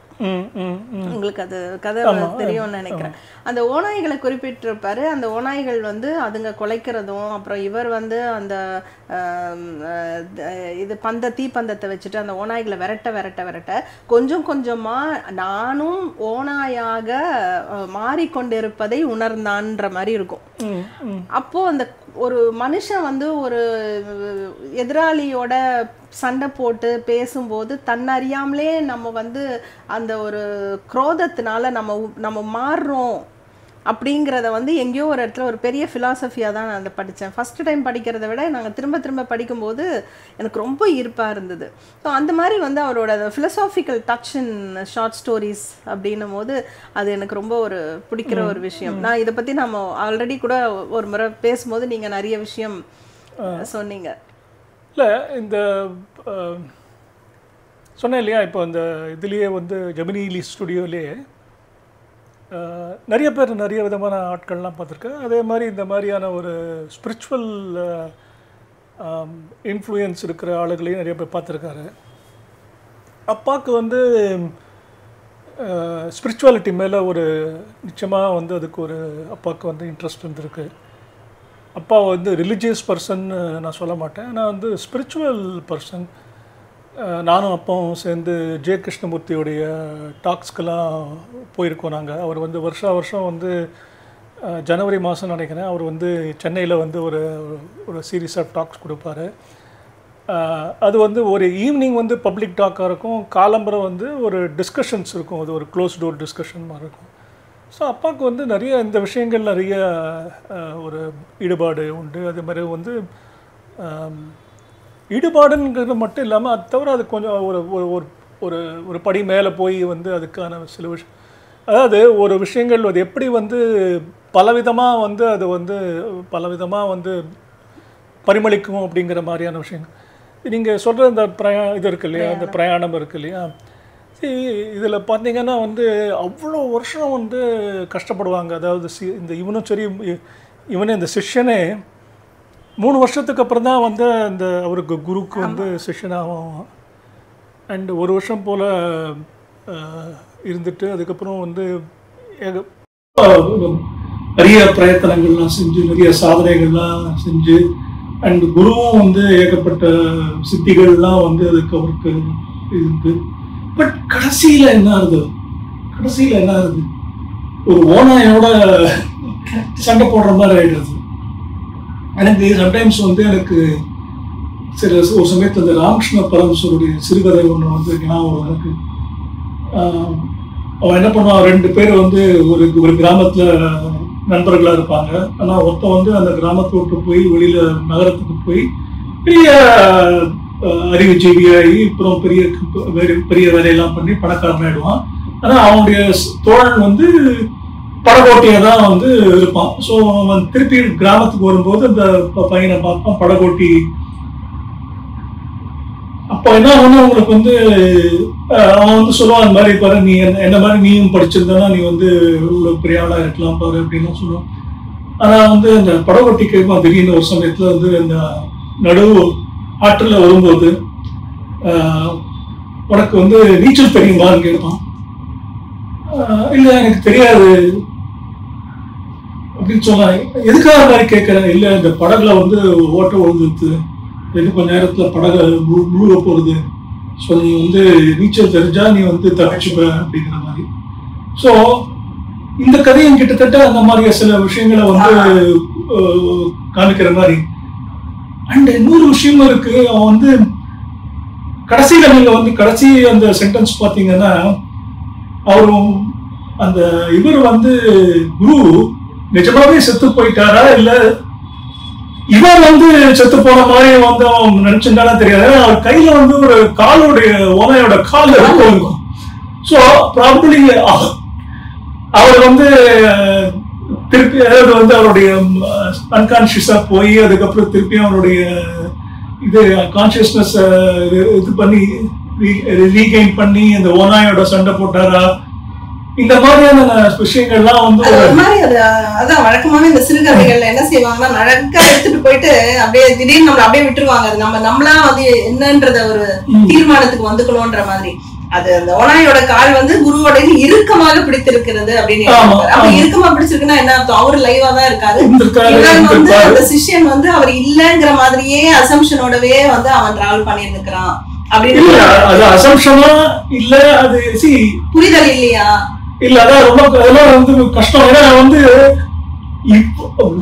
உங்களுக்கு அது கதை தெரியும்னு நினைக்கிறேன். அந்த ஓநாய்களை குறிப்பிட்டிருப்பாரு. அந்த ஓநாய்கள் வந்து அதுங்க குலைக்கிறதும், அப்புறம் இவர் வந்து அந்த இது தீப்பந்தத்தை வச்சுட்டு அந்த ஓநாய்களை விரட்ட கொஞ்சம் கொஞ்சமா நானும் ஓநாயாக மாறிக்கொண்டிருப்பதை உணர்ந்தான்ற மாதிரி இருக்கும். அப்போ அந்த ஒரு மனுஷன் வந்து ஒரு எதிராளியோட சண்டை போட்டு பேசும்போது தன்னறியாமலே நம்ம வந்து அந்த ஒரு குரோதத்தினால நம்ம மாறுறோம் அப்படிங்கிறத வந்து எங்கேயோ ஒரு இடத்துல ஒரு பெரிய ஃபிலாசபியாக தான் நான் அதை படித்தேன். ஃபஸ்ட்டு டைம் படிக்கிறத விட நாங்கள் திரும்ப படிக்கும்போது எனக்கு ரொம்ப ஈர்ப்பாக இருந்தது. ஸோ அந்த மாதிரி வந்து அவரோட philosophical touch in short stories அப்படின்னும் போது அது எனக்கு ரொம்ப ஒரு பிடிக்கிற ஒரு விஷயம். நான் இதை பற்றி நம்ம ஆல்ரெடி கூட ஒரு முறை பேசும்போது நீங்கள் நிறைய விஷயம் சொன்னீங்க. இல்லை, இந்த சொன்னேன் இல்லையா, இப்போ இந்த இதுலேயே வந்து ஜெமினி ஸ்டுடியோலேயே நிறைய பேர் நிறைய விதமான ஆட்கள்லாம் பார்த்துருக்கேன். அதே மாதிரி இந்த மாதிரியான ஒரு ஸ்பிரிச்சுவல் இன்ஃப்ளூயன்ஸ் இருக்கிற ஆளுகளையும் நிறைய பேர் பார்த்துருக்காரு. அப்பாவுக்கு வந்து ஸ்பிரிச்சுவாலிட்டி மேலே ஒரு நிச்சயமாக வந்து அதுக்கு ஒரு அப்பாவுக்கு வந்து இன்ட்ரெஸ்ட் இருந்திருக்கு. அப்பா வந்து ரிலிஜியஸ் பர்சன் நான் சொல்ல மாட்டேன், நான் வந்து ஸ்பிரிச்சுவல் பர்சன். நானும் அப்பாவும் சேர்ந்து ஜே கிருஷ்ணமூர்த்தியோடைய டாக்ஸ்க்கெல்லாம் போயிருக்கோம் நாங்கள். அவர் வந்து வருஷம் வந்து ஜனவரி மாதம் நினைக்கிறேன். அவர் வந்து சென்னையில் வந்து ஒரு சீரீஸ் ஆஃப் டாக்ஸ் கொடுப்பாரு. அது வந்து ஒரு ஈவினிங் வந்து பப்ளிக் டாக்காக இருக்கும், காலம்பரை வந்து ஒரு டிஸ்கஷன்ஸ் இருக்கும், அது ஒரு க்ளோஸ் டோர் டிஸ்கஷன் மாதிரி இருக்கும். ஸோ அப்பாவுக்கு வந்து நிறைய இந்த விஷயங்கள் நிறைய ஒரு ஈடுபாடு உண்டு. அது மாதிரி வந்து ஈடுபாடுங்கிறது மட்டும் இல்லாமல் அது தவிர அது கொஞ்சம் ஒரு ஒரு ஒரு படி மேலே போய் வந்து அதுக்கான சில விஷயம், அதாவது ஒரு விஷயங்கள் அது எப்படி வந்து பலவிதமாக வந்து அது வந்து பலவிதமாக வந்து பரிமளிக்கும் அப்படிங்கிற மாதிரியான விஷயங்கள். நீங்கள் சொல்கிற இந்த இது இருக்கு இல்லையா, அந்த பிரயாணம் இருக்கு இல்லையா, இதில் பார்த்தீங்கன்னா வந்து அவ்வளோ வருஷம் வந்து கஷ்டப்படுவாங்க. அதாவது இந்த இவனும் சரி, இவனே இந்த சிஷ்யனே 3 வருஷத்துக்கு அப்புறம் தான் வந்து அந்த அவருக்கு குருக்கு வந்து சிஷ்யனாகும். அண்ட் 1 வருஷம் போல் இருந்துட்டு அதுக்கப்புறம் வந்து நிறைய பிரயத்தனங்கள்லாம் செஞ்சு நிறைய சாதனைகள்லாம் செஞ்சு அண்ட் குருவும் வந்து ஏகப்பட்ட சித்திகள்லாம் வந்து அதுக்கு அவருக்கு இருக்கு. பட் கடைசியில் என்ன ஆகுது, ஒரு ஓனாயோட சண்டை போடுற மாதிரி ஆயிடுறது. எனக்கு சம்டைம்ஸ் வந்து எனக்கு ஒரு சமயத்தில் இந்த ராமகிருஷ்ண பரமஹம்சருடைய சிறுகதை ஒன்று வந்து ஞாபகம் எனக்கு. அவன் என்ன பண்ணுவான், 2 பேர் வந்து ஒரு கிராமத்தில் நண்பர்களாக இருப்பாங்க. ஆனால் ஒருத்தன் வந்து அந்த கிராமத்தை விட்டு போய் வெளியில் நகரத்துக்கு போய் பெரிய அறிவுஜீவியாகி அப்புறம் பெரிய வேலையெல்லாம் பண்ணி பணக்காரன் ஆயிடுவான். ஆனால் அவனுடைய தோழன் வந்து படகோட்டியாக தான் வந்து இருப்பான். ஸோ அவன் திருப்பி கிராமத்துக்கு வரும்போது அந்த பையனை பார்ப்பான், படகோட்டி. அப்போ என்ன ஆகும்னா அவங்களுக்கு வந்து அவன் வந்து சொல்லுவான், இந்த மாதிரி பாரு, நீ என்ன மாதிரி நீயும் படிச்சிருந்தா நீ வந்து இவ்வளோ பெரிய ஆளாக இருக்கலாம் பாரு அப்படின்னு சொல்லுவான். ஆனால் வந்து இந்த படகோட்டி கேட்பான், திடீர்னு ஒரு சமயத்தில் வந்து இந்த நடுவு ஆற்றில் வரும்போது உனக்கு வந்து நீச்சல் தெரியுமான்னு கேட்பான். இல்லை எனக்கு தெரியாது அப்படின்னு சொன்னான். எதுக்காக மாதிரி கேட்குறேன், இல்லை இந்த படகுல வந்து ஓட்ட விழுந்துருது, இன்னும் கொஞ்ச நேரத்தில் படகு முழுக போகிறது, ஸோ நீ வந்து நீச்சல் தெரிஞ்சா நீ வந்து தப்பிச்சுப்ப அப்படிங்கிற மாதிரி. ஸோ இந்த கதையும் கிட்டத்தட்ட அந்த மாதிரி சில விஷயங்களை வந்து காமிக்கிற மாதிரி. அண்ட் இன்னொரு விஷயமும் இருக்கு. அவன் வந்து கடைசியில நீங்க வந்து கடைசி அந்த சென்டென்ஸ் பார்த்தீங்கன்னா அவரும் அந்த இவர் வந்து குரு நிஜமாவே செத்து போயிட்டாரா இல்ல இவன் வந்து செத்து போன மாதிரி வந்து அவன் நினைச்சிருந்தாலும் தெரியாது. அவர் கையில வந்து ஒரு காலுடைய ஓனையோட கால் இருக்கும். ஸோ ப்ராபபிலி அவர் வந்து திருப்பி அதாவது வந்து அவருடைய அன்கான்சியஸா போய் அதுக்கப்புறம் திருப்பி அவருடைய இது கான்சியஸ்னஸ் இது பண்ணி ரீகெயின் பண்ணி அந்த ஓனாயோட சண்டை போட்டாரா, இந்த மாதிரியான விஷயங்கள்லாம் வந்து அதான் வழக்கமான இந்த சிறுகதைகள்ல என்ன செய்வாங்கன்னா நடக்க எடுத்துட்டு போயிட்டு அப்படியே திடீர்னு நம்மள அப்படியே விட்டுருவாங்க. அது நம்மளா வந்து என்னன்றத ஒரு தீர்மானத்துக்கு வந்துக்கணும்ன்ற மாதிரி. அது அந்த ஓனாயோட கால் வந்து குருவோட இறுக்கமாக பிடித்திருக்கிறது அப்படின்னு. அப்ப இறுக்கமா பிடிச்சிருக்குன்னா என்ன அர்த்தம், அவரு லைவா தான் இருக்காரு. வந்து அந்த சிஷ்யன் வந்து அவர் இல்லங்கிற மாதிரியே அசம்ஷனோடவே வந்து அவன் டிராவல் பண்ணிருக்கிறான் அப்படின்னு. அது அசம்ஷனா இல்ல, அது புரிதல் இல்லையா இல்ல, அதான் ரொம்ப அதெல்லாம் வந்து கஷ்டம். ஏன்னா வந்து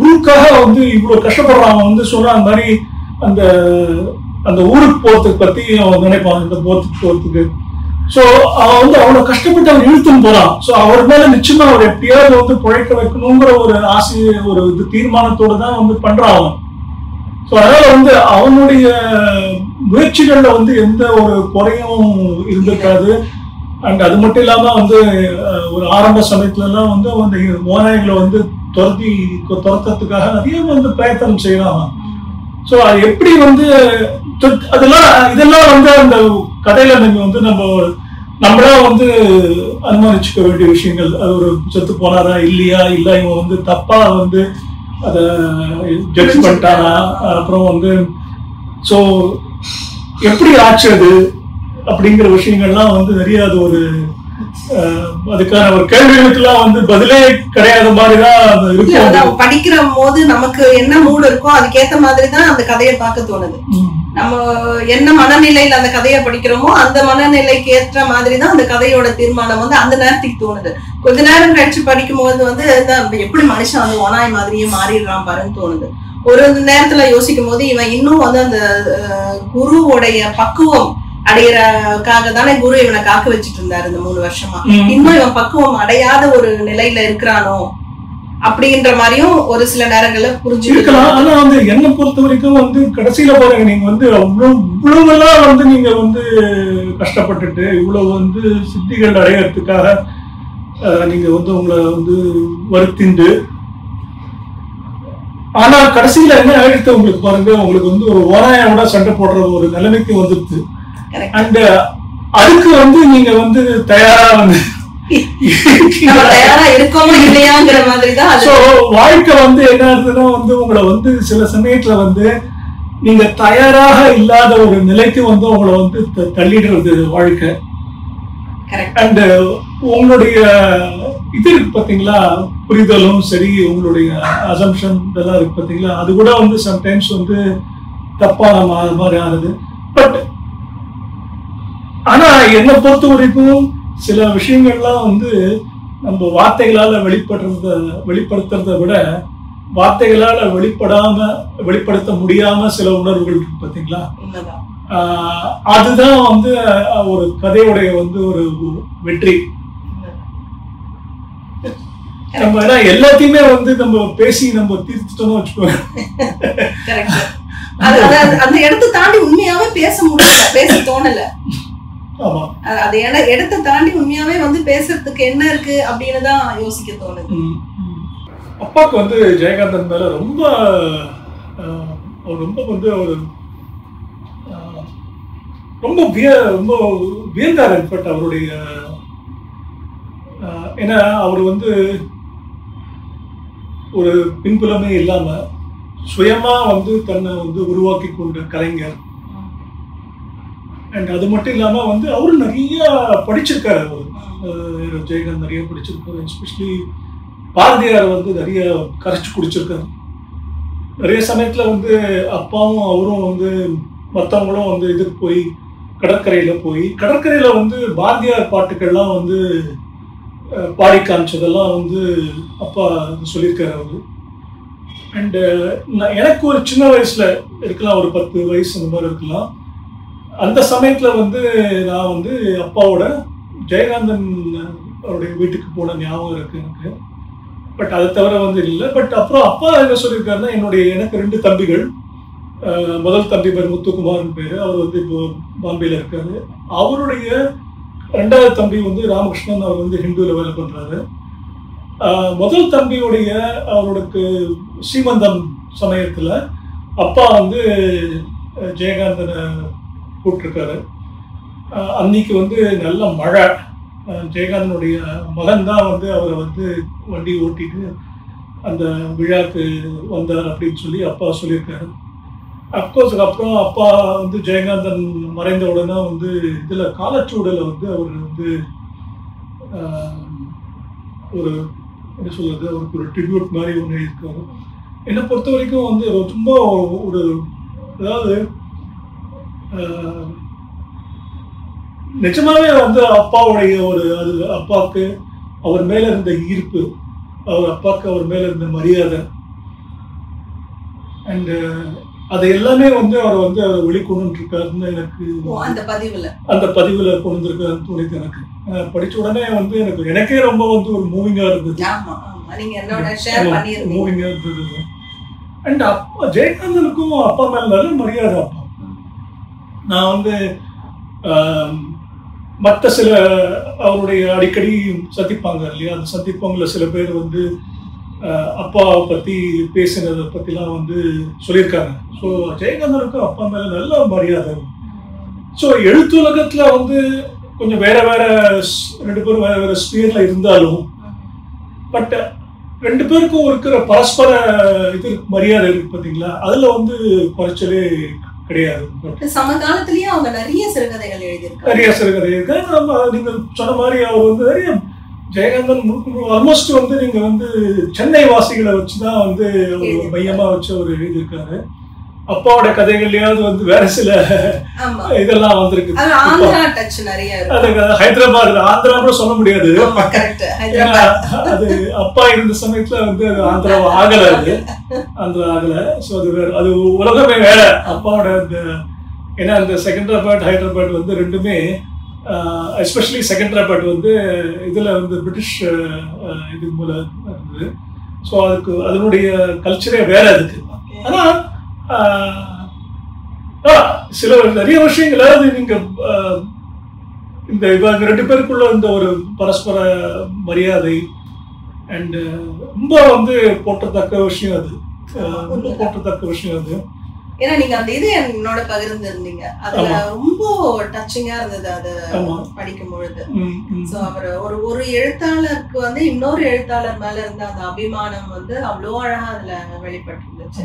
ஊருக்காக வந்து இவ்வளவு கஷ்டப்படுறான். அவன் வந்து சொல்றான் அந்த மாதிரி அந்த அந்த ஊருக்கு போறதுக்கு பத்தி அவன் நினைப்பான், இந்த போறதுக்கு போறதுக்கு. ஸோ அவன் வந்து அவ்வளவு கஷ்டப்பட்டு அவன் இழுத்துன்னு போறான். ஸோ அவர் மேல நிச்சயமா அவர் எப்படியாவது வந்து பிழைக்க வைக்கணுங்கிற ஒரு ஆசை, ஒரு இது தீர்மானத்தோட தான் வந்து பண்றான் அவன். ஸோ அதனால வந்து அவனுடைய முயற்சிகள்ல வந்து எந்த ஒரு குறையும் இருந்திருக்காது. அண்ட் அது மட்டும் இல்லாம வந்து ஒரு ஆரம்ப சமயத்துல எல்லாம் வந்து அந்த ஓநாய்களை வந்து துரத்துறதுக்காக நிறைய வந்து பிரயத்தனம் செய்யறான். ஸோ அது எப்படி வந்து இதெல்லாம் வந்து அந்த கதையில நீங்க வந்து நம்மளா வந்து அனுமானிச்சுக்க வேண்டிய விஷயங்கள். அது ஒரு செத்து போனாரா இல்லையா, இல்ல இவன் வந்து தப்பா வந்து அத ஜட்ஜ் பண்ணிட்டானா, அப்புறம் வந்து ஸோ எப்படி ஆச்சு அது அப்படிங்கிற விஷயங்கள்லாம் வந்து நிறைய அது ஒரு அதுக்கான ஒரு கேள்விகளுக்கெல்லாம் வந்து பதிலே கிடையாத மாதிரிதான் இருக்கும். படிக்கிற போது நமக்கு என்ன மூடு இருக்கோ அதுக்கேற்ற மாதிரிதான் அந்த கதையை பார்க்க தோணுது. நம்ம என்ன மனநிலையில அந்த கதையை படிக்கிறோமோ அந்த மனநிலைக்கு ஏற்ற மாதிரிதான் அந்த கதையோட தீர்மானம் வந்து அந்த நேரத்துக்கு தோணுது. கொஞ்ச நேரம் கழிச்சு படிக்கும் போது வந்து எப்படி மனுஷன் வந்து ஒனாய் மாதிரியே மாறிடுறான் பாருன்னு தோணுது. ஒரு நேரத்துல யோசிக்கும் போது இவன் இன்னும் வந்து அந்த குருவுடைய பக்குவம் அடையறக்காக தானே குரு இவனை காக்க வச்சுட்டு இருந்தாரு இந்த 3 வருஷமா. இன்னும் இவன் பக்குவம் அடையாத ஒரு நிலையில இருக்கிறானோ அப்படின்ற மாதிரியும் ஒரு சில நேரங்கள்ல புரிஞ்சுக்கலாம். ஆனா வந்து என்னை பொறுத்த வரைக்கும் வந்து கடைசியில பாருங்க, நீங்க வந்து இவ்வளவுலாம் வந்து நீங்க வந்து கஷ்டப்பட்டுட்டு இவ்வளவு வந்து சித்திகள் அடையறதுக்காக நீங்க வந்து உங்களை வந்து வருத்திண்டு, ஆனா கடைசியில என்ன ஆயிடுத்து உங்களுக்கு பாருங்க, உங்களுக்கு வந்து ஒரு ஓராயோட சண்டை போடுற ஒரு நிலைமைக்கு வந்துருது. அண்ட் அதுக்கு வந்து நீங்க வந்து தயாரா வந்து வாழ்க்கை வந்து என்ன ஆகுதுன்னா வந்து உங்களை வந்து சில சமயத்துல வந்து நீங்க தயாராக இல்லாத ஒரு நிலைக்கு வந்து உங்களை வந்து தள்ளிடுறது வாழ்க்கை. அண்ட் உங்களுடைய இது இருக்கு பாத்தீங்களா, புரிதலும் சரி, உங்களுடைய அசம்ஷன் இதெல்லாம் இருக்கு பாத்தீங்களா, அது கூட வந்து சம்டைம்ஸ் வந்து தப்பான மாதிரி ஆகுது. பட் ஆனா என்னை பொறுத்த வரைக்கும் சில விஷயங்கள்லாம் வந்து நம்ம வார்த்தைகளால வெளிப்படுத்துறத விட வார்த்தைகளால வெளிப்படுத்த முடியாம சில உணர்வுகள் இருக்கு பாத்தீங்களா, அதுதான் வந்து ஒரு கதையுடைய வந்து ஒரு வெற்றி. நம்ம எல்லாத்தையுமே வந்து நம்ம பேசி நம்ம தீர்த்துட்டோம்னு வச்சுக்கோங்க, அந்த இடத்தை தாண்டி உண்மையாவே பேச முடியல, பேச தோணல. அது இடத்தை தாண்டி உண்மையாவே வந்து பேசுறதுக்கு என்ன இருக்கு அப்படின்னு தான் யோசிக்க தோணுது. அப்பாவுக்கு வந்து ஜெயகாந்தன் மேல ரொம்ப ரொம்ப வந்து ஒரு ரொம்ப வியந்தார். இன்பட் அவருடைய ஏன்னா அவர் வந்து ஒரு பின்புலமே இல்லாம சுயமா வந்து தன்னை வந்து உருவாக்கி கொண்ட கலைஞர். அண்ட் அது மட்டும் இல்லாம வந்து அவரு நிறைய படிச்சிருக்காரு. அவரு ஜெயகாந்த் நிறைய படிச்சிருக்காரு. எஸ்பெஷலி பாரதியார் வந்து நிறைய கரைச்சு குடிச்சிருக்காரு. நிறைய சமயத்துல வந்து அப்பாவும் அவரும் வந்து மற்றவங்களும் வந்து இதுக்கு போய் கடற்கரையில வந்து பாரதியார் பாட்டுக்கள்லாம் வந்து பாடி காமிச்சதெல்லாம் வந்து அப்பா சொல்லியிருக்காரு அவரு. அண்டு எனக்கு ஒரு சின்ன வயசுல இருக்கலாம், ஒரு 10 வயசு அந்த மாதிரி இருக்கலாம். அந்த சமயத்துல வந்து நான் வந்து அப்பாவோட ஜெயகாந்தன் அவருடைய வீட்டுக்கு போன ஞாபகம் இருக்கு எனக்கு. பட் அதை தவிர வந்து இல்லை. பட் அப்புறம் அப்பா என்ன சொல்லியிருக்காருன்னா, எனக்கு 2 தம்பிகள். முதல் தம்பி பேர் முத்துக்குமார்னு பேரு, அவர் வந்து இப்போ பாம்பேல இருக்காரு. அவருடைய 2வது தம்பி வந்து ராமகிருஷ்ணன், அவர் வந்து ஹிந்துல வேலை பண்றாரு. முதல் தம்பியுடைய அவருக்கு ஸ்ரீமந்தம் சமயத்துல அப்பா வந்து ஜெயகாந்தனை கூப்பிட்டுருக்காரு. அன்னைக்கு வந்து நல்ல மழை. ஜெயகாந்தனுடைய மகன் தான் வந்து அவரை வந்து வண்டி ஓட்டிட்டு அந்த விழாக்கு வந்தார் அப்படின்னு சொல்லி அப்பா சொல்லியிருக்காரு. அப்கோர்ஸ் அப்புறம் அப்பா வந்து ஜெயகாந்தன் மறைந்த உடனே வந்து இதுல காலச்சூடல வந்து அவர் வந்து ஒரு என்ன சொல்றது, ஒரு ட்ரிபியூட் மாதிரி ஒன்று இருக்காரு. என்னை பொறுத்த வரைக்கும் வந்து ரொம்ப ஒரு அதாவது நிஜமாவே வந்து அப்பாவுடைய ஒரு அது அப்பாவுக்கு அவர் மேல இருந்த ஈர்ப்பு, அப்பாவுக்கு அவர் மேல இருந்த மரியாதை, அண்ட் அதை எல்லாமே வந்து அவர் வந்து அதை வெளிக்கொண்டு இருக்காருன்னு எனக்கு அந்த பதிவுல கொண்டு வந்திருக்காருன்னு தோணிது. எனக்கு படிச்ச உடனே வந்து எனக்கே ரொம்ப வந்து ஒரு மூவிங்கா இருந்தது. மூவிங்கா இருந்தது. அண்ட் அப்பா ஜெயகாந்தனுக்கும் அப்பா மேல நல்ல மரியாதை. அப்பா நான் வந்து மற்ற சில அவருடைய அடிக்கடி சந்திப்பாங்க இல்லையா, அந்த சந்திப்பாங்கல சில பேர் வந்து அப்பாவை பத்தி பேசினதை பத்திலாம் வந்து சொல்லியிருக்காங்க. ஸோ ஜெயகாந்தனுக்கும் அப்பா மேல நல்ல மரியாதை. ஸோ எழுத்துலகத்துல வந்து கொஞ்சம் வேற 2 பேரும் வேற ஸ்பீட்ல இருந்தாலும் பட் 2 பேருக்கும் இருக்கிற பரஸ்பர இது மரியாதை இருக்கு பாத்தீங்களா, அதுல வந்து குறைச்சலே கிடையாது. சமகாலத்திலேயே அவங்க நிறைய சிறுகதைகள் எழுதியிருக்காங்க. நம்ம நீங்க சொன்ன மாதிரி அவர் வந்து நிறைய ஜெயகாந்தன் ஆல்மோஸ்ட் வந்து நீங்க வந்து சென்னை வாசிகளை வச்சுதான் வந்து மையமா வச்சு அவர் எழுதியிருக்காரு. அப்பாவோட கதைகள்லயாவது வந்து வேற சில ஆமா இதெல்லாம் வந்திருக்கு. அது ஆந்திரா டச் நிறைய இருக்கு. அது ஹைதராபாத் ஆந்திரா கூட சொல்ல முடியாது. ஆமா கரெக்ட் ஹைதராபாத். அது அப்பா இருந்த சமயத்துல வந்து அது ஆந்திரா ஆகல, அது ஆந்திரா ஆகல. ஸோ அது வேற, அது உலகமே வேற. அப்பாவோட அந்த ஏன்னா அந்த செகண்டராபாத் ஹைதராபாத் வந்து ரெண்டுமே எஸ்பெஷலி செகண்டராபாத் வந்து இதுல வந்து பிரிட்டிஷ் இது மூலம் இருந்தது. ஸோ அதுக்கு அதனுடைய கல்ச்சரே வேற அதுக்கு. ஆனா சில நிறைய விஷயங்கள் அதாவது நீங்க இந்த இவங்க ரெண்டு பேருக்குள்ள இந்த ஒரு பரஸ்பர மரியாதை அண்ட் ரொம்ப வந்து போட்டத்தக்க விஷயம் அது. ரொம்ப போட்டத்தக்க விஷயம் அது. ஏன்னா நீங்க அந்த இது என்னோட பகிர்ந்து இருந்தீங்க, அதுல ரொம்ப டச்சிங்கா இருந்தது அது படிக்கும் பொழுது. சோ அவர் ஒரு எழுத்தாளருக்கு வந்து இன்னொரு எழுத்தாளர் மேல இருந்த அந்த அபிமானம் வந்து அவ்வளோ அழகா அதுல வெளிப்பட்டு இருந்துச்சு.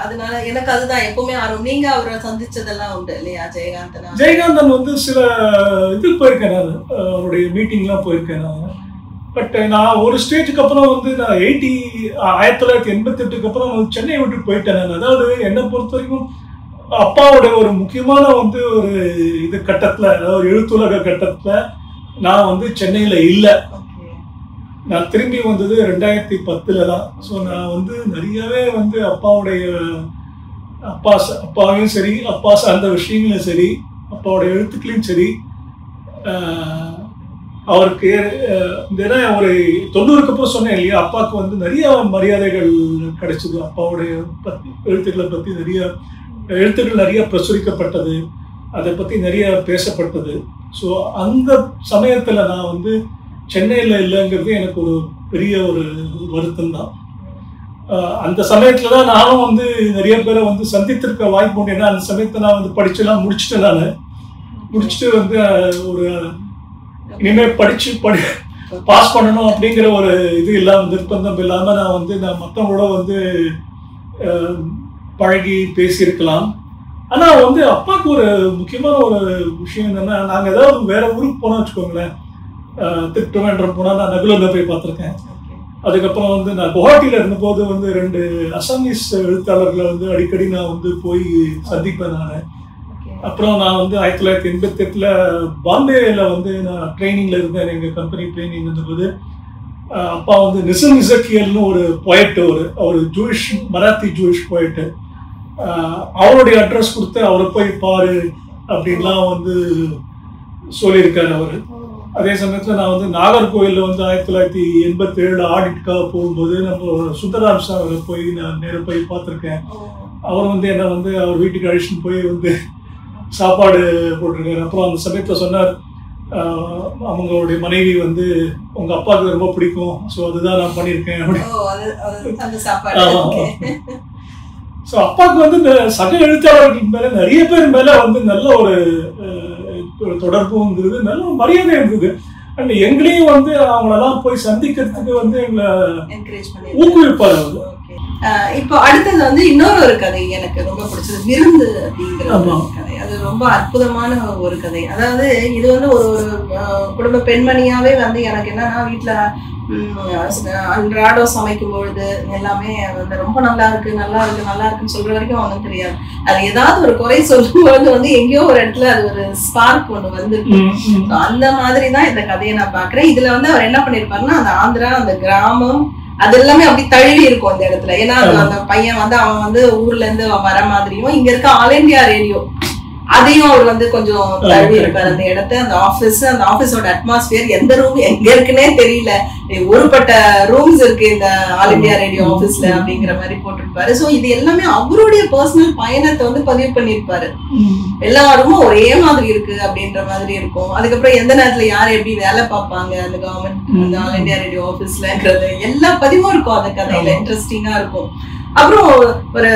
அதனால எனக்கு அதுதான் எப்பவுமே ஆர்வம். நீங்க அவரை சந்திச்சதெல்லாம் உண்டு இல்லையா ஜெயகாந்தன்? ஜெயகாந்தன் வந்து சில இது போயிருக்கேன் நான், அவருடைய மீட்டிங்லாம் போயிருக்கேன் நான். பட் நான் ஒரு ஸ்டேஜுக்கு அப்புறம் வந்து நான் 1988 அப்புறம் வந்து சென்னை விட்டு போயிட்டேன் நான். அதாவது என்னை பொறுத்த வரைக்கும் அப்பாவோட ஒரு முக்கியமான வந்து ஒரு இது கட்டத்துல, அதாவது எழுத்துலக கட்டத்துல நான் வந்து சென்னையில இல்லை. நான் திரும்பி வந்தது 2010 தான். ஸோ நான் வந்து நிறையவே வந்து அப்பாவையும் சரி, அப்பா சார்ந்த விஷயங்களும் சரி, அப்பாவோட எழுத்துக்களையும் சரி, அவருக்கு இந்த ஒரு 90க்கு அப்புறம் சொன்னேன் இல்லையா, அப்பாவுக்கு வந்து நிறைய மரியாதைகள் கிடைச்சது. அப்பாவுடைய எழுத்துக்களை பற்றி எழுத்துக்கள் நிறைய பிரசுரிக்கப்பட்டது, அதை பற்றி நிறைய பேசப்பட்டது. ஸோ அந்த சமயத்தில் நான் வந்து சென்னையில் இல்லைங்கிறது எனக்கு ஒரு பெரிய ஒரு வருத்தம் தான். அந்த சமயத்தில் தான் நானும் வந்து நிறைய பேரை வந்து சந்தித்திருக்க வாய்ப்பு உண்டு. ஏன்னா அந்த சமயத்தை நான் வந்து படிச்செல்லாம் முடிச்சுட்டேன். நான் முடிச்சுட்டு வந்து ஒரு இனிமேல் பாஸ் பண்ணணும் அப்படிங்கிற ஒரு இது இல்லாமல், நிர்பந்தம் இல்லாமல் நான் மற்றவங்களோட வந்து பழகி பேசியிருக்கலாம். ஆனால் வந்து அப்பாவுக்கு ஒரு முக்கியமான ஒரு விஷயம் என்னென்னா, நாங்கள் ஏதாவது வேற ஊருக்கு போனோம்னு வச்சுக்கோங்களேன், திருவனந்தபுரம் போனால் நான் நகுலூரில் போய் பார்த்துருக்கேன். அதுக்கப்புறம் வந்து நான் குவஹாட்டியில் இருந்தபோது வந்து 2 அசாமீஸ் எழுத்தாளர்களை வந்து அடிக்கடி நான் வந்து போய் சந்திப்பேன் நான். அப்புறம் நான் வந்து 1988 பாம்பேயில் வந்து நான் ட்ரைனிங்கில் இருந்தேன். எங்கள் கம்பெனி ட்ரைனிங் இருந்தபோது அப்பா வந்து நிசம் இசக்கியல்னு ஒரு பொயட்டு, அவர் ஜூயிஷ், மராத்தி ஜூயிஷ் பொயட்டு, அவருடைய அட்ரஸ் கொடுத்து அவரை போய் பாரு அப்படின்லாம் வந்து சொல்லியிருக்காரு அவர். அதே சமயத்தில் நான் வந்து நாகர்கோவிலில் வந்து 1987 ஆடிட்காக போகும்போது நம்ம சுந்தராம் சாரை போய் நான் நேராக போய் பார்த்துருக்கேன். அவர் வந்து என்னை வந்து அவர் வீட்டுக்கு அழைச்சின்னு போய் வந்து சாப்பாடு போட்டிருக்காரு. அப்புறம் அந்த சமயத்தில் சொன்னார், அவங்களுடைய மனைவி வந்து உங்கள் அப்பாவுக்கு ரொம்ப பிடிக்கும், ஸோ அதுதான் நான் பண்ணியிருக்கேன் அப்படி. ஸோ அப்பாவுக்கு வந்து இந்த சக எழுத்தாளர்கள் மேலே நிறைய பேர் மேலே வந்து நல்ல ஒரு தொடர்பும் இருந்தது, நல்ல மரியாதை இருந்தது. அண்ட் எங்களையும் வந்து அவங்களெல்லாம் போய் சந்திக்கிறதுக்கு வந்து எங்களை ஊக்குவிப்பார் அவர். இப்போ அடுத்தது வந்து இன்னொரு ஒரு கதை எனக்கு ரொம்ப பிடிச்சது, விருந்து அப்படிங்கிற ஒரு கதை. அது ரொம்ப அற்புதமான ஒரு கதை. அதாவது இது வந்து ஒரு குடும்ப பெண்மணியாவே வந்து எனக்கு என்னன்னா, வீட்டுல அன்றாடம் சமைக்கும் பொழுது எல்லாமே வந்து ரொம்ப நல்லா இருக்குன்னு சொல்ற வரைக்கும் ஒன்றும் தெரியாது. அது ஏதாவது ஒரு குறை சொல்லும்போது வந்து எங்கேயோ ஒரு இடத்துல அது ஒரு ஸ்பார்க் ஒண்ணு வந்துருக்கு. அந்த மாதிரிதான் இந்த கதையை நான் பாக்குறேன். இதுல வந்து அவர் என்ன பண்ணிருப்பாருன்னா, அந்த ஆந்திரா, அந்த கிராமம், அது எல்லாமே அப்படி தழுவி இருக்கும் அந்த இடத்துல. ஏன்னா அந்த பையன் வந்து அவன் வந்து ஊர்ல இருந்து வர மாதிரியும், இங்க இருக்க ஆல் இண்டியா ரேடியோ அதையும் அவர் வந்து கொஞ்சம் தழுவி இருப்பாரு அந்த இடத்த. அந்த ஆபீஸோட அட்மாஸ்பியர், எந்த ரூம் எங்க இருக்குன்னே தெரியல, ஒருபட்ட ரூம்ஸ் இருக்கு இந்த ஆல் இண்டியா ரேடியோ ஆபீஸ்ல அப்படிங்கிற மாதிரி போட்டிருப்பாரு. சோ இது எல்லாமே அவருடைய பர்சனல் பயணத்தை வந்து பதிவு பண்ணிருப்பாரு. எல்லா ரூமும் ஒரே மாதிரி இருக்கு அப்படின்ற மாதிரி இருக்கும். அதுக்கப்புறம் எந்த நேரத்துல யார் எப்படி வேலை பார்ப்பாங்க அந்த கவர்மெண்ட், அந்த ஆல் இண்டியா ரேடியோ ஆபீஸ்லங்கிறது எல்லா பதிவும் இருக்கும் அந்த கதையில. இன்ட்ரெஸ்டிங்கா இருக்கும். அப்புறம் ஒரு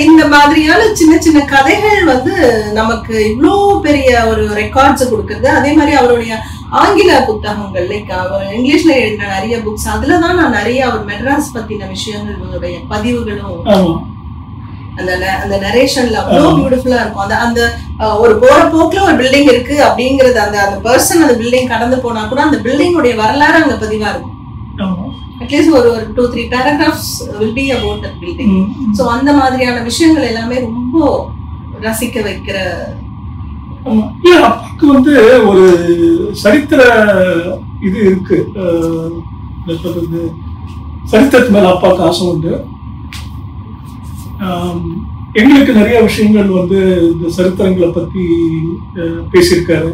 இந்த மாதிரியான சின்ன சின்ன கதைகள் வந்து நமக்கு இவ்வளோ பெரிய ஒரு ரெக்கார்ட்ஸ் கொடுக்குறது. அதே மாதிரி அவருடைய ஆங்கில புத்தகங்கள், லைக் அவர் இங்கிலீஷ்ல எழுதின நிறைய புக்ஸ், அதுலதான் நான் நிறைய அவர் மெட்ராஸ் பத்தின விஷயங்களுடைய பதிவுகளும் அந்த நரேஷன்ல அவ்வளோ பியூட்டிஃபுல்லா இருக்கும். அந்த ஒரு போற போக்குல ஒரு பில்டிங் இருக்கு அப்படிங்கறது, அந்த பர்சன் அந்த பில்டிங் கடந்து போனா கூட அந்த பில்டிங்குடைய வரலாறு அங்க பதிவா இருக்கும். அட்லீஸ்ட் ஒரு 2-3 paragraphs will be about that building. So அந்த மாதிரியான விஷயங்கள் எல்லாமே ரொம்ப ரசிக்க வைக்கிற. அப்பாவுக்கு வந்து ஒரு சரித்திர இது இருக்கு, சரித்திரத்து மேல அப்பாவுக்கு ஆசை உண்டு. எங்களுக்கு நிறைய விஷயங்கள் வந்து இந்த சரித்திரங்களை பத்தி பேசியிருக்காரு.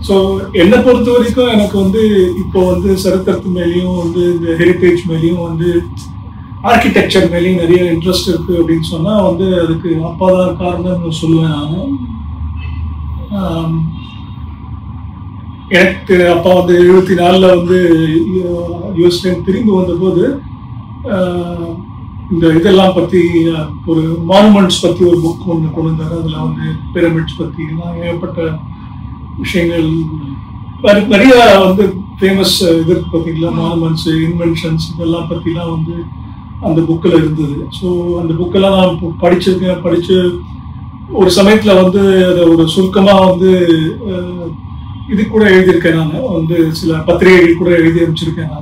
ஸோ என்னை பொறுத்த வரைக்கும் எனக்கு வந்து இப்போ வந்து சரித்திரத்து மேலேயும் வந்து இந்த ஹெரிட்டேஜ் மேலேயும் வந்து ஆர்கிடெக்சர் மேலேயும் நிறைய இன்ட்ரெஸ்ட் இருக்கு அப்படின்னு சொன்னா வந்து அதுக்கு அப்பா தான் காரணம்னு சொல்லுவேன் நான். எனக்கு அப்பா வந்து 74 வந்து யூஎஸ்ல திரும்பி வந்தபோது இந்த இதெல்லாம் பத்தி ஒரு மானுமெண்ட்ஸ் பத்தி ஒரு புக் ஒன்று கொண்டு வந்தாரு. அதுல வந்து பிரமிட்ஸ் பத்தி எல்லாம் ஏகப்பட்ட விஷயங்கள் நிறைய வந்து ஃபேமஸ் இது பார்த்தீங்களா, மானுமெண்ட்ஸ், இன்வென்ஷன்ஸ் இதெல்லாம் பத்திலாம் வந்து அந்த புக்கில் இருந்தது. ஸோ அந்த புக்கெல்லாம் நான் படிச்சிருக்கேன். படிச்சு ஒரு சமயத்துல வந்து அதை ஒரு சுருக்கமா வந்து இது கூட எழுதியிருக்கேன். நான் வந்து சில பத்திரிகைகள் கூட எழுதி அமைச்சிருக்கேன்.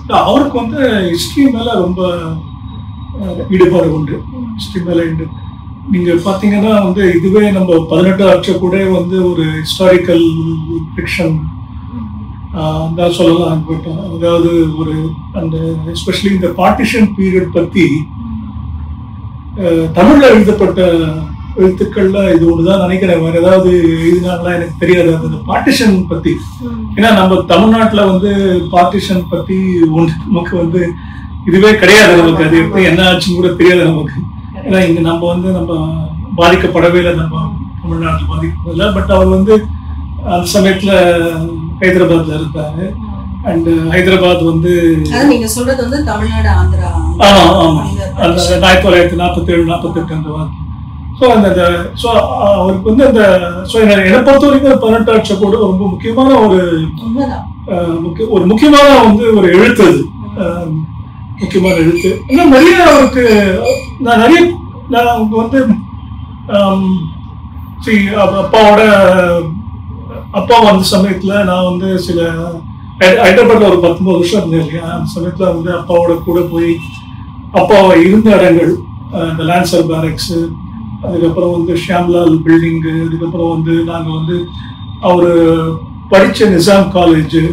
நான் அவருக்கு வந்து ஹிஸ்டரி மேல ரொம்ப ஈடுபாடு உண்டு. ஹிஸ்டரி மேல உண்டு. நீங்க பாத்தீங்கன்னா வந்து இதுவே நம்ம 18 அற்ற கூட வந்து ஒரு ஹிஸ்டாரிக்கல் ஃபிக்ஷன் தான் சொல்லலாம். அதாவது ஒரு அந்த எஸ்பெஷலி இந்த பார்ட்டிஷன் பீரியட் பத்தி தமிழ்ல எழுதப்பட்ட எழுத்துக்கள்ல இது ஒண்ணுதான் நினைக்கிறேன். வேற ஏதாவது எழுதினாங்களா எனக்கு தெரியாது அந்த பார்ட்டிஷன் பத்தி. ஏன்னா நம்ம தமிழ்நாட்டுல வந்து பார்ட்டிஷன் பத்தி ஒன்று நமக்கு வந்து இதுவே கிடையாது. நமக்கு அது எப்படி என்ன ஆச்சுன்னு கூட தெரியாது நமக்கு. ஏன்னா இங்க நம்ம வந்து நம்ம பாதிக்கப்படவே இல்லை, நம்ம தமிழ்நாட்டில் பாதிக்கப்படல. பட் அவர் வந்து அந்த சமயத்துல ஹைதராபாத்ல இருந்தாரு. அண்ட் ஹைதராபாத் வந்து நீங்க சொல்றது வந்து தமிழ்நாடு, ஆந்திரா. ஆமா ஆமா, அந்த 1947-48 அந்த வாக்கு. ஸோ அந்த ஸோ அவருக்கு வந்து அந்த ஸோ என்னை பொறுத்த வரைக்கும் 18 அற்ற கூட ரொம்ப முக்கியமான ஒரு முக்கியமான வந்து ஒரு எழுத்து. அது முக்கியமான எழுத்து. இன்னும் நிறைய அவருக்கு நான் வந்து அப்பா வந்த சமயத்துல நான் வந்து சில ஹைதராபாத்ல ஒரு 19 வருஷம் இருந்தேன் இல்லையா. அந்த சமயத்துல வந்து அப்பாவோட கூட போய் அப்பாவை இருந்த இடங்கள், இந்த லான்சர் பேரக்ஸ், அதுக்கப்புறம் வந்து ஷியாம்லால் பில்டிங்கு, அதுக்கப்புறம் வந்து நாங்கள் வந்து அவர் படித்த நிசாம் காலேஜு,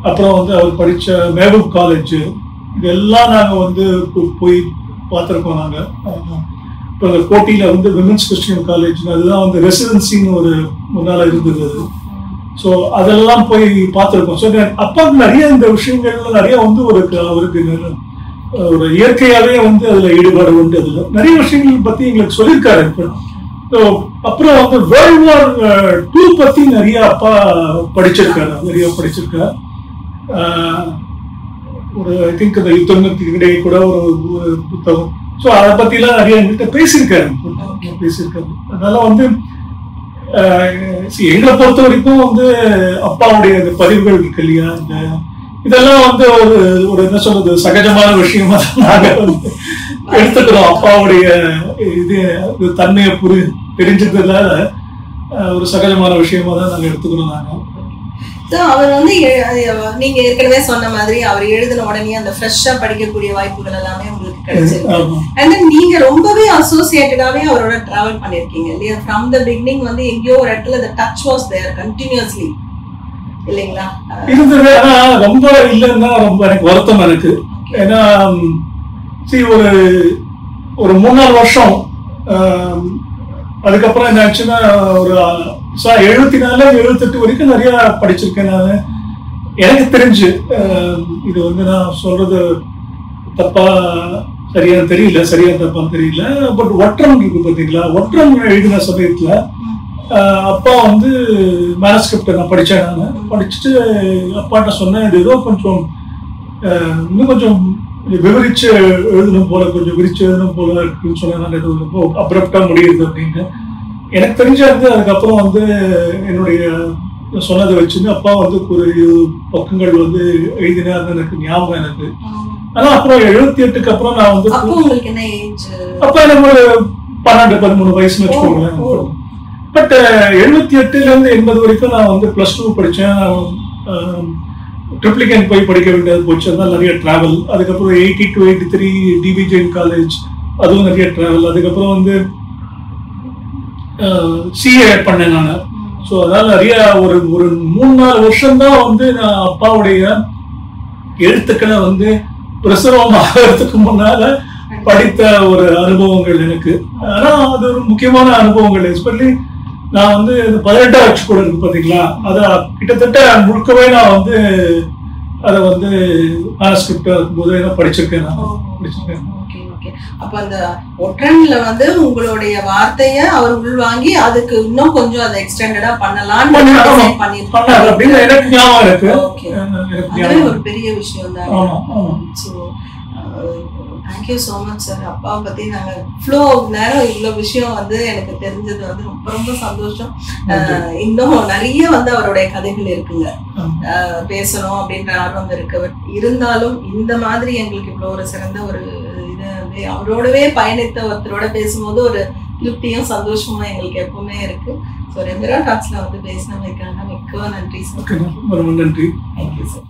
அப்புறம் வந்து அவர் படித்த மேபூப் காலேஜு, இதெல்லாம் நாங்கள் வந்து போய் பார்த்துருக்கோம். நாங்கள் இப்போ இந்த கோட்டியில் வந்து விமென்ஸ் கிறிஸ்டியன் காலேஜ், அதுதான் வந்து ரெசிடென்சின்னு ஒரு முன்னால் இருந்தது அது. ஸோ அதெல்லாம் போய் பார்த்துருக்கோம். ஸோ அப்பாவுக்கு நிறைய இந்த விஷயங்கள்ல நிறைய வந்து அவருக்கு ஒரு இயற்கையாகவே வந்து அதில் ஈடுபாடு உண்டு. அதில் நிறைய விஷயங்கள் பற்றி எங்களுக்கு சொல்லியிருக்காரு. ஸோ அப்புறம் வந்து வேர்ல்ட் வார் 2 பற்றி நிறைய அப்பா படிச்சிருக்காரு. ஒரு ஐ திங்க் இந்த யுத்தத்துக்கு இடையே கூட ஒரு புத்தகம். ஸோ அதை பற்றிலாம் நிறைய எங்கள்கிட்ட பேசியிருக்காரு. அதனால வந்து எங்களை பொறுத்த வரைக்கும் வந்து அப்பாவுடைய இந்த பதிவுகள் இருக்கு இல்லையா, இதெல்லாம் வந்து ஒரு என்ன சொல்றது சகஜமான விஷயமா நாங்க வந்து எடுத்துக்கிறோம். அப்பாவுடைய இது தன்மையை தெரிஞ்சதுனால ஒரு சகஜமான விஷயமா தான் நாங்க எடுத்துக்கிறோம். நாங்க அவர் வந்து நீங்க ஏற்கனவே சொன்ன மாதிரி அவர் எழுதின உடனே அந்த ஃப்ரெஷ்ஷா படிக்கக்கூடிய வாய்ப்புகள் எல்லாமே உங்களுக்கு கிடைச்சிருக்கு. அண்ட் தென் நீங்க ரொம்பவே அசோசியேட்டடாவே அவரோட டிராவல் பண்ணிருக்கீங்க இல்லையா. ஃப்ரம் த பிகினிங் வந்து எங்கேயோ ஒரு இடத்துல the touch was there continuously இல்லைங்களா. இருந்தது. ஆனா ரொம்ப இல்லைன்னா ரொம்ப எனக்கு வருத்தம் எனக்கு. ஏன்னா ஒரு 3-4 வருஷம் அதுக்கப்புறம் என்ன ஆச்சுன்னா ஒரு 74-78 வரைக்கும் நிறைய படிச்சிருக்கேன் நான். எனக்கு தெரிஞ்சு இது வந்து நான் சொல்றது தப்பா சரியா தப்பான்னு தெரியல. பட் ஒற்றம் இருக்கு பார்த்தீங்களா, ஒற்றம் எழுதின சமயத்துல அப்பா வந்து மேனஸ்கிரிப்ட் நான் படித்தேன். நான் படிச்சுட்டு அப்பாட்ட சொன்னேன், இது ஏதோ கொஞ்சம் இன்னும் கொஞ்சம் விவரிச்சு எழுதணும் போல, கொஞ்சம் விரிச்சு எழுதணும் போல இருக்குன்னு சொன்னேன். நான் இது ரொம்ப அப்ரப்டா முடியுது அப்படின்னு எனக்கு தெரிஞ்சாது. அதுக்கப்புறம் வந்து என்னுடைய சொன்னதை வச்சுன்னு அப்பா வந்து ஒரு 20 பக்கங்கள் வந்து எழுதினார்னு எனக்கு ஞாபகம் எனக்கு. ஆனா அப்புறம் 78க்கு அப்புறம் நான் வந்து அப்ப எனக்கு ஒரு 12-13 வயசுன்னு வச்சுக்கோங்களேன். பட் 78ல இருந்து 80 வரைக்கும் நான் வந்து +2 படித்தேன். ட்ரிப்ளிகேன் போய் படிக்க வேண்டியது போச்சு, அதனால நிறைய ட்ராவல். அதுக்கப்புறம் 80 to 83 டிவி ஜெயின் காலேஜ், அதுவும் நிறைய ட்ராவல். அதுக்கப்புறம் வந்து சிஏ பண்ணேன் நான். ஸோ அதனால நிறைய ஒரு 3-4 வருஷம் தான் வந்து நான் அப்பாவுடைய எழுத்துக்களை வந்து பிரசுரம் ஆகிறதுக்கு முன்னால படித்த ஒரு அனுபவங்கள் எனக்கு. ஆனா அது ஒரு முக்கியமான அனுபவங்கள். எஸ்பெஷலி நான் வந்து 18ஆம் கூட இருக்கு பாத்தீங்களா, அதை கிட்டத்தட்ட முழுக்கவே நான் வந்து அதை வந்து மேனஸ்கிரிப்ட் இருக்கும்போது படிச்சிருக்கேன். நான் படிச்சிருக்கேன். அப்ப அந்த ஒற்றன்ல வந்து உங்களுடைய வார்த்தைய அவர் உள்வாங்கி அதுக்கு இன்னும் கொஞ்சம் அதை எக்ஸ்டெண்டடா பண்ணலாம்னு அப்படின்னு எனக்கு ஞாபகம் இருக்கு. அதுவே ஒரு பெரிய விஷயம் தான். So thank you so much sir. அப்பாவை பத்தி நாங்க இவ்வளோ நேரம் இவ்வளோ விஷயம் வந்து எனக்கு தெரிஞ்சது வந்து ரொம்ப ரொம்ப சந்தோஷம். இன்னும் நிறைய வந்து அவருடைய கதைகள் இருக்குங்க, பேசணும் அப்படின்ற ஆர்வம் இருக்கு. இருந்தாலும் இந்த மாதிரி எங்களுக்கு இவ்வளோ ஒரு சிறந்த ஒரு இதை வந்து அவரோடவே பயணித்த ஒருத்தரோட பேசும்போது ஒரு திருப்தியும் சந்தோஷமும் எங்களுக்கு எப்பவுமே இருக்கு. ஸோ ரெமிரா டாக்ஸ்ல வந்து பேசினமைக்காக மிக்க நன்றி சார். ரொம்ப நன்றி. Thank you sir.